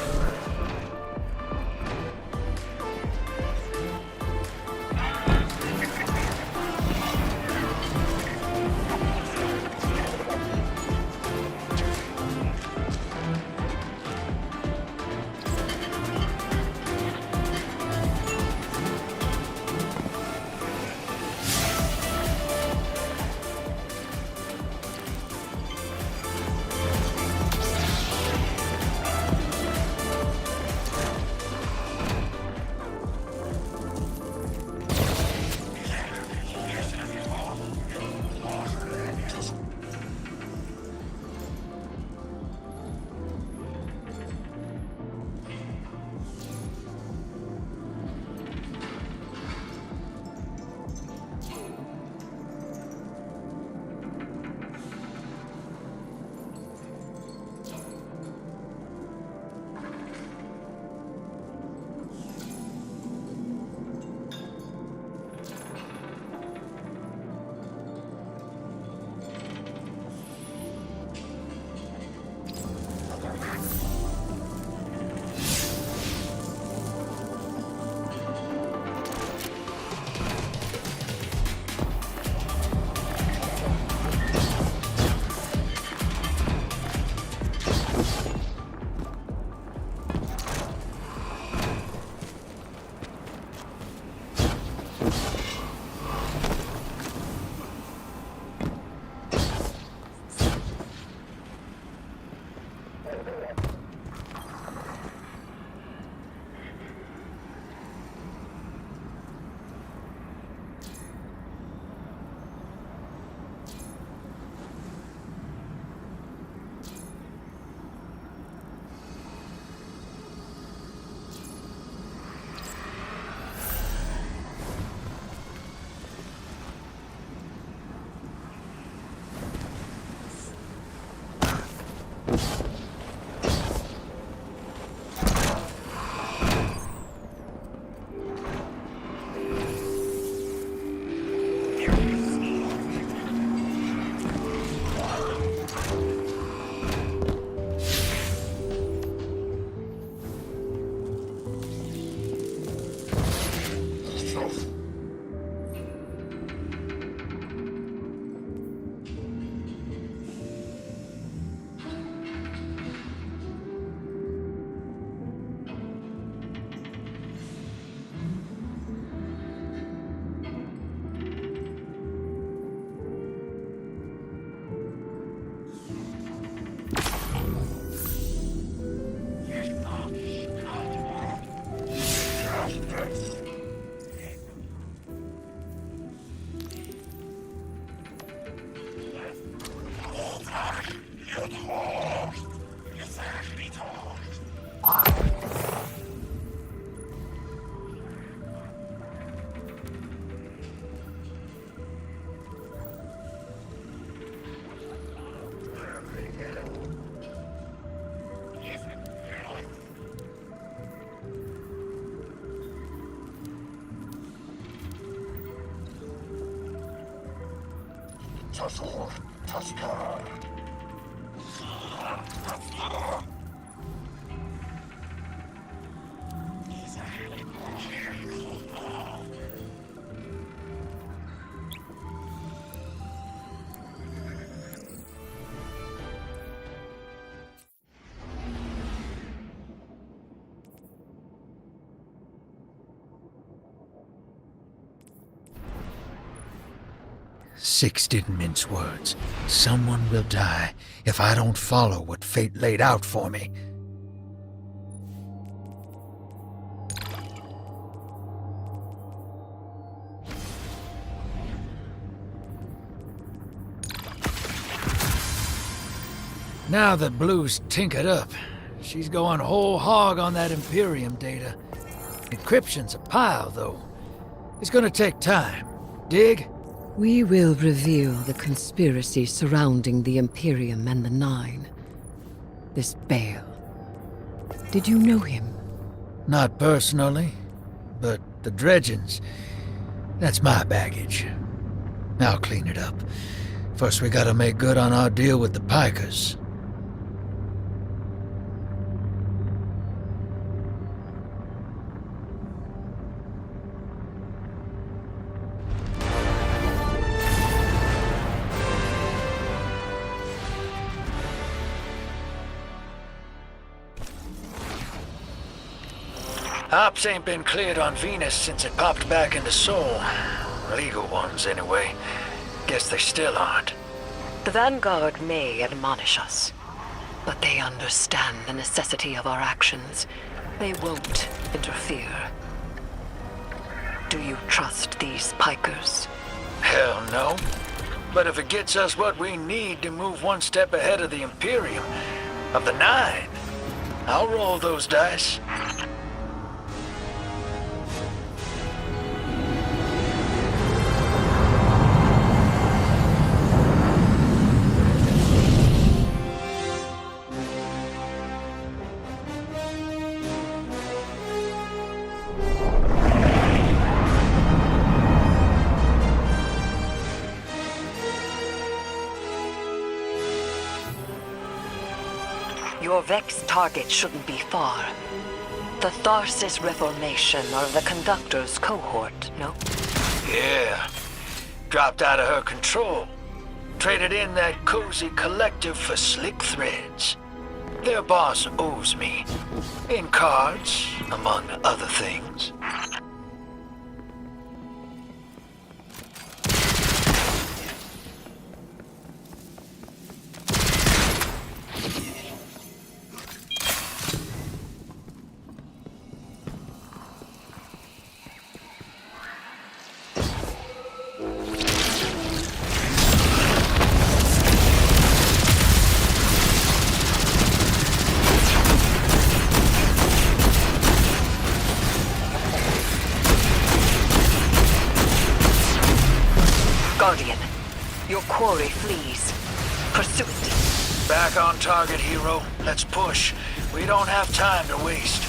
Six didn't mince words. Someone will die if I don't follow what fate laid out for me. Now that Blue's tinkered up, she's going whole hog on that Imperium data. Encryption's a pile, though. It's gonna take time. Dig? We will reveal the conspiracy surrounding the Imperium and the Nine. This Bale. Did you know him? Not personally, but the dredgings, that's my baggage. I'll clean it up. First we gotta make good on our deal with the Pikers. Ops ain't been cleared on Venus since it popped back into Sol. Legal ones, anyway. Guess they still aren't. The Vanguard may admonish us, but they understand the necessity of our actions. They won't interfere. Do you trust these Pikers? Hell no. But if it gets us what we need to move one step ahead of the Imperium, of the Nine, I'll roll those dice. Your Vex target shouldn't be far. The Tharsis Reformation or the Conductor's cohort, no? Yeah. Dropped out of her control. Traded in that cozy collective for slick threads. Their boss owes me. In cards, among other things. Guardian, your quarry flees. Pursue it. Back on target, hero. Let's push. We don't have time to waste.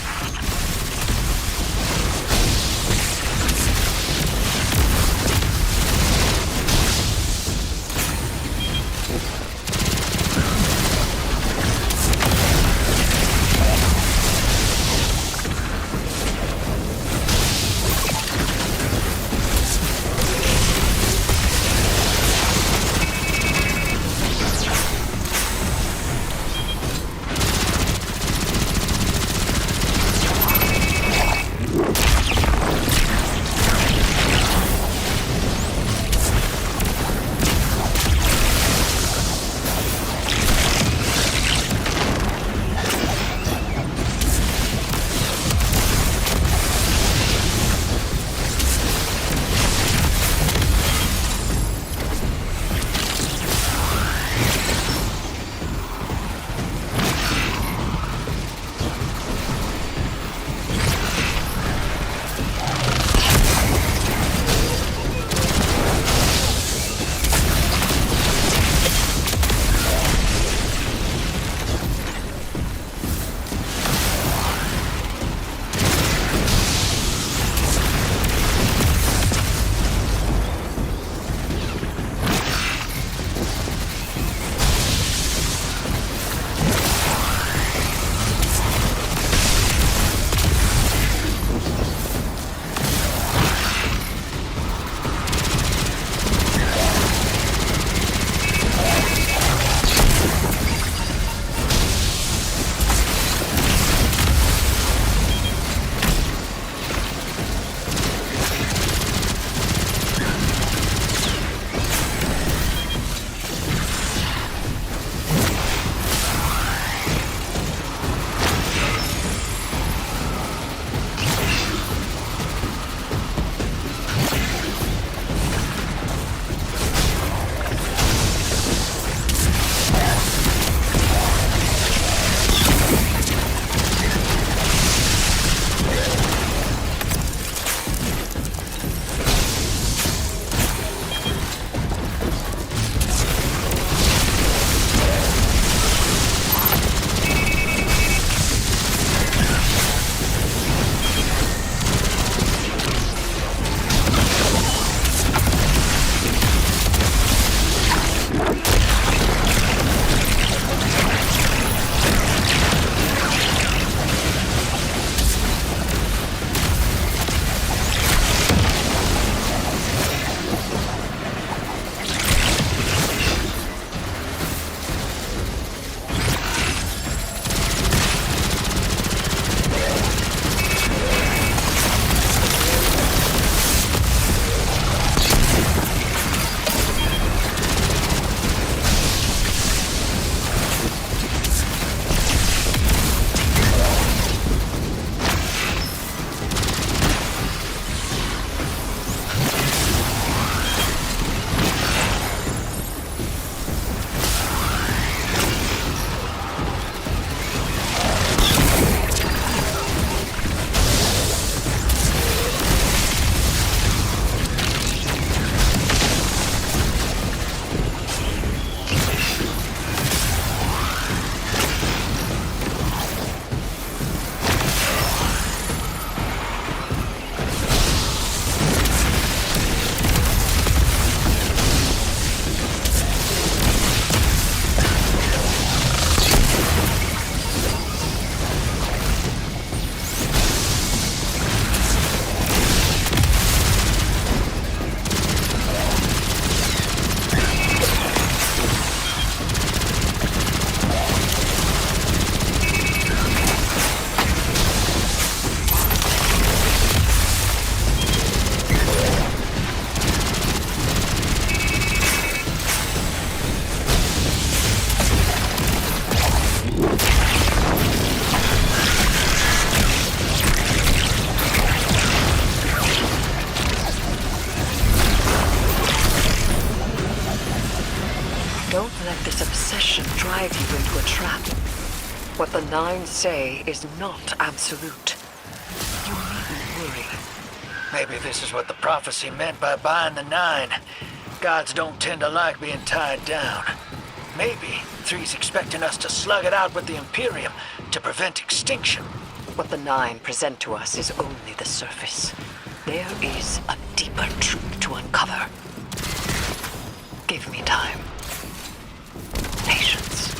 Don't let this obsession drive you into a trap. What the Nine say is not absolute. You needn't worry. Maybe this is what the prophecy meant by buying the Nine. Gods don't tend to like being tied down. Maybe Three's expecting us to slug it out with the Imperium to prevent extinction. What the Nine present to us is only the surface. There is a deeper truth to uncover. Give me time. Patience.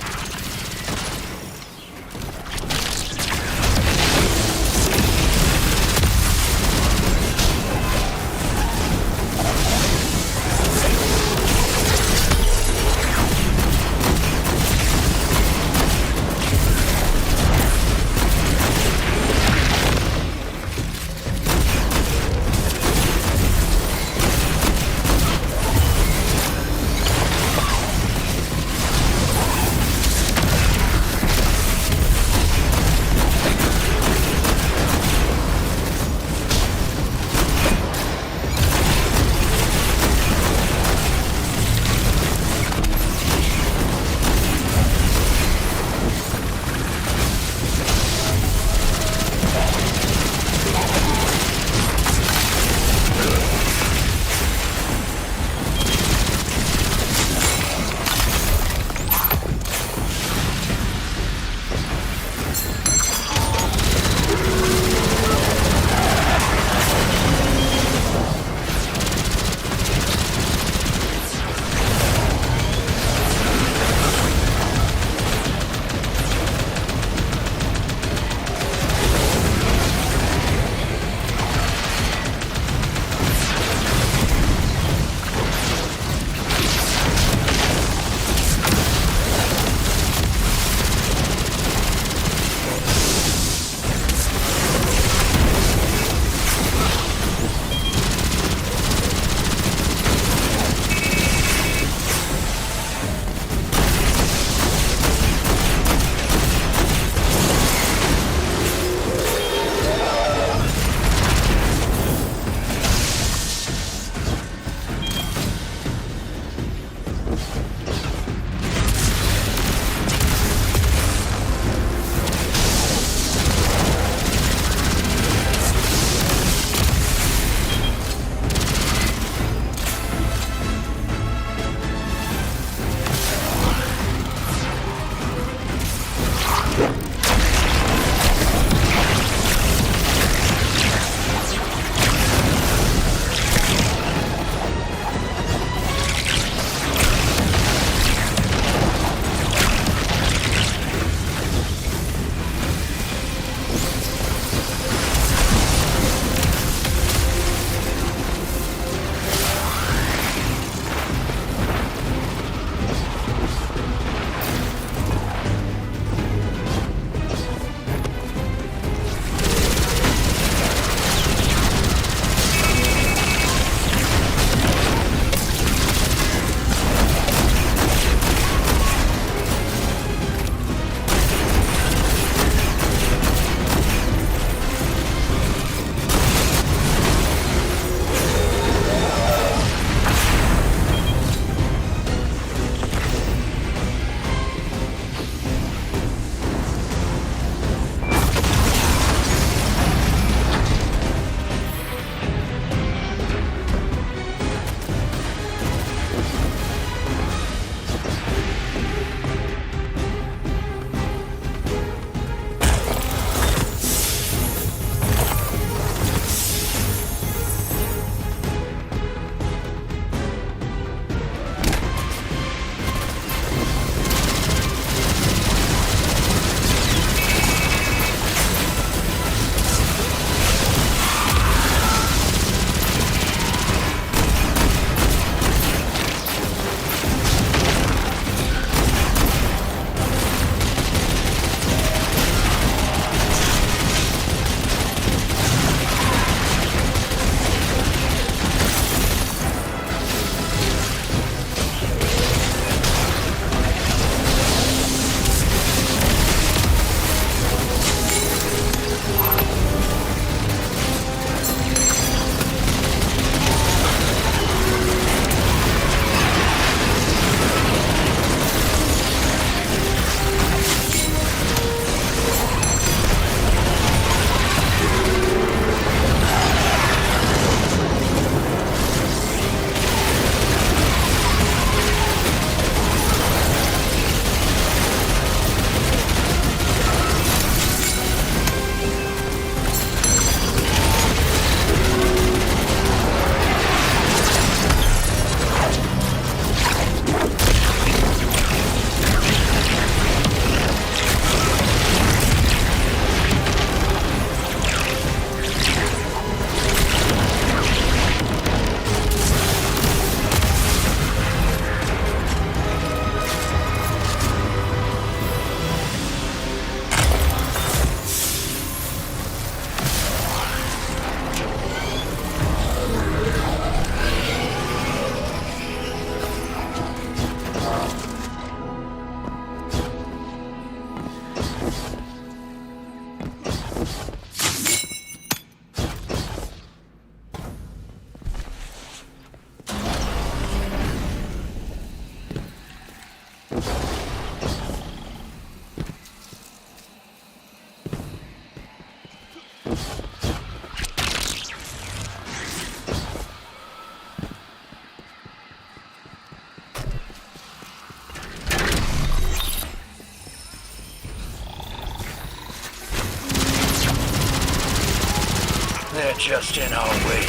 just in our way.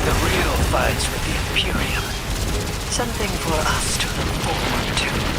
The real fight's with the Imperium. Something for us to look forward to.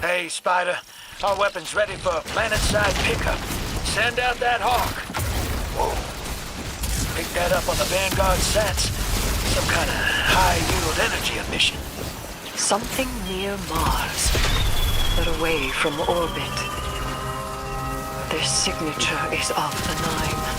Hey, Spider. Our weapon's ready for a planet-side pickup. Send out that hawk. Whoa. Pick that up on the Vanguard sats. Some kind of high-yield energy emission. Something near Mars, but away from orbit. Their signature is of the Nine.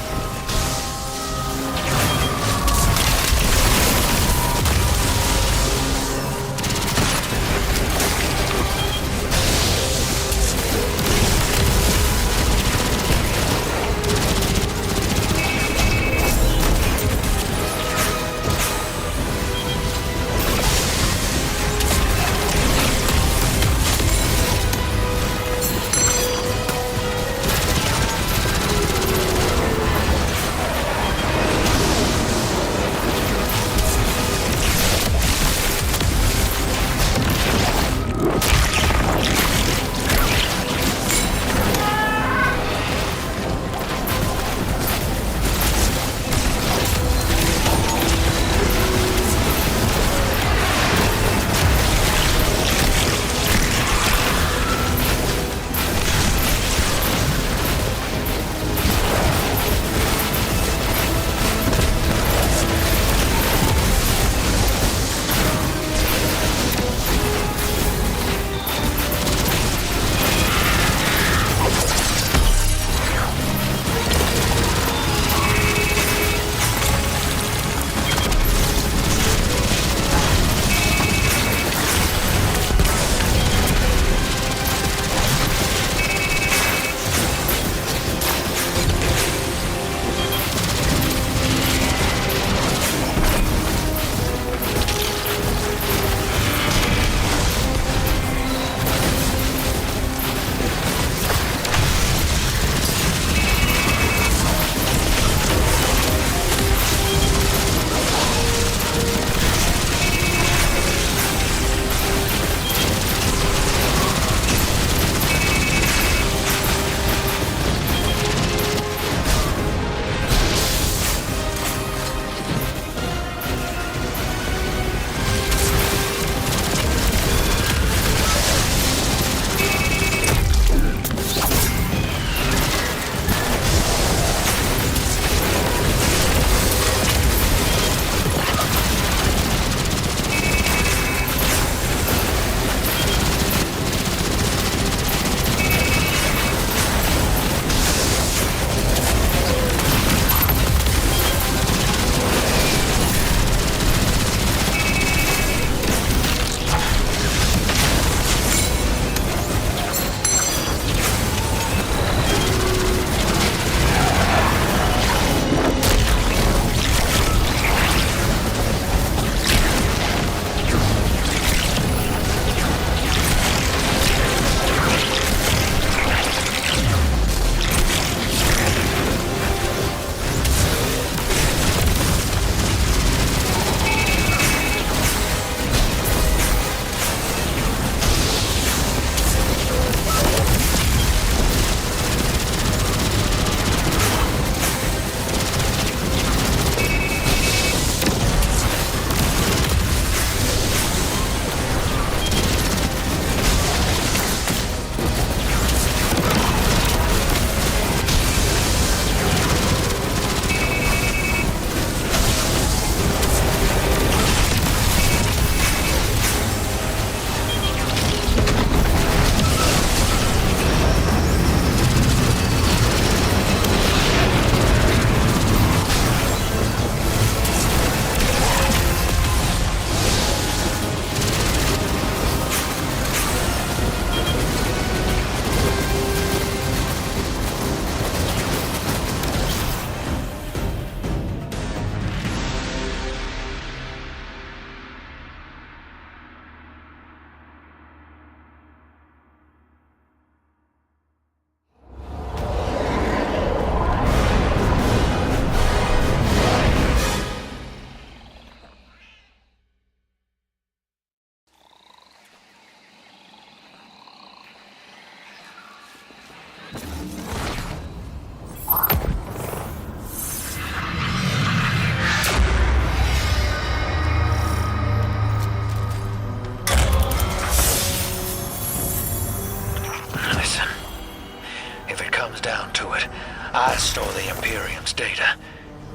stole the Imperium's data.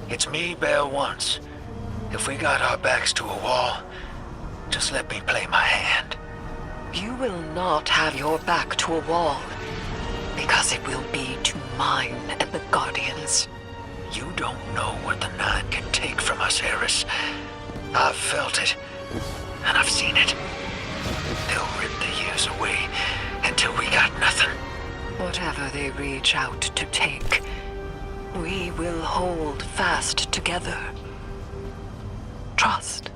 It's me bail once. If we got our backs to a wall, just let me play my hand. You will not have your back to a wall, because it will be to mine and the Guardians. You don't know what the Nine can take from us, Eris. I've felt it, and I've seen it. They'll rip the years away until we got nothing. Whatever they reach out to take, we will hold fast together. Trust.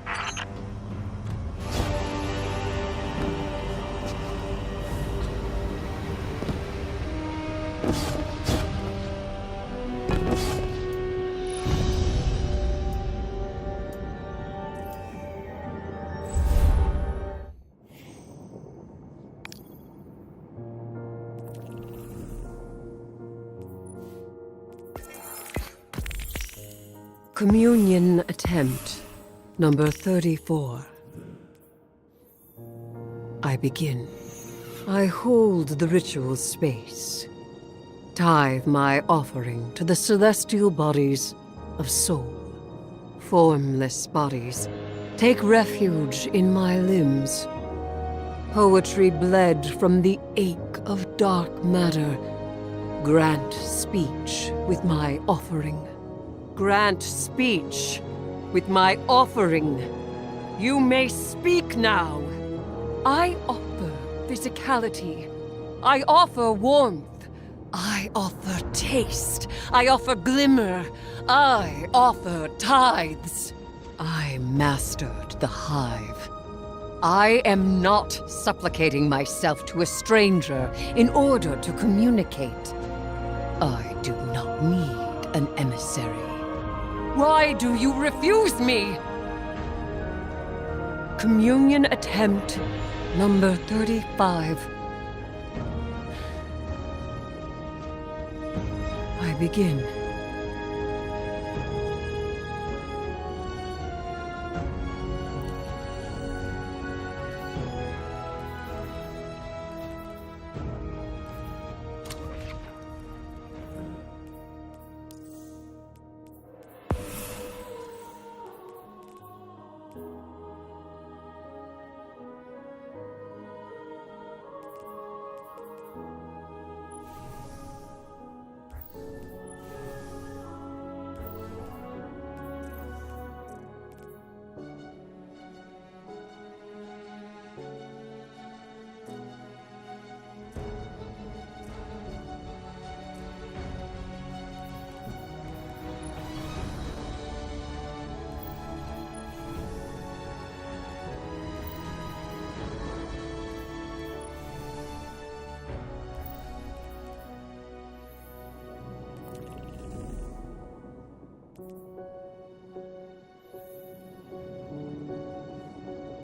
Communion attempt, number 34. I begin. I hold the ritual space. Tithe my offering to the celestial bodies of soul. Formless bodies, take refuge in my limbs. Poetry bled from the ache of dark matter. Grant speech with my offering. Grant speech with my offering. You may speak now. I offer physicality. I offer warmth. I offer taste. I offer glimmer. I offer tithes. I mastered the hive. I am not supplicating myself to a stranger in order to communicate. I do not need an emissary. Why do you refuse me? Communion attempt number 35. I begin.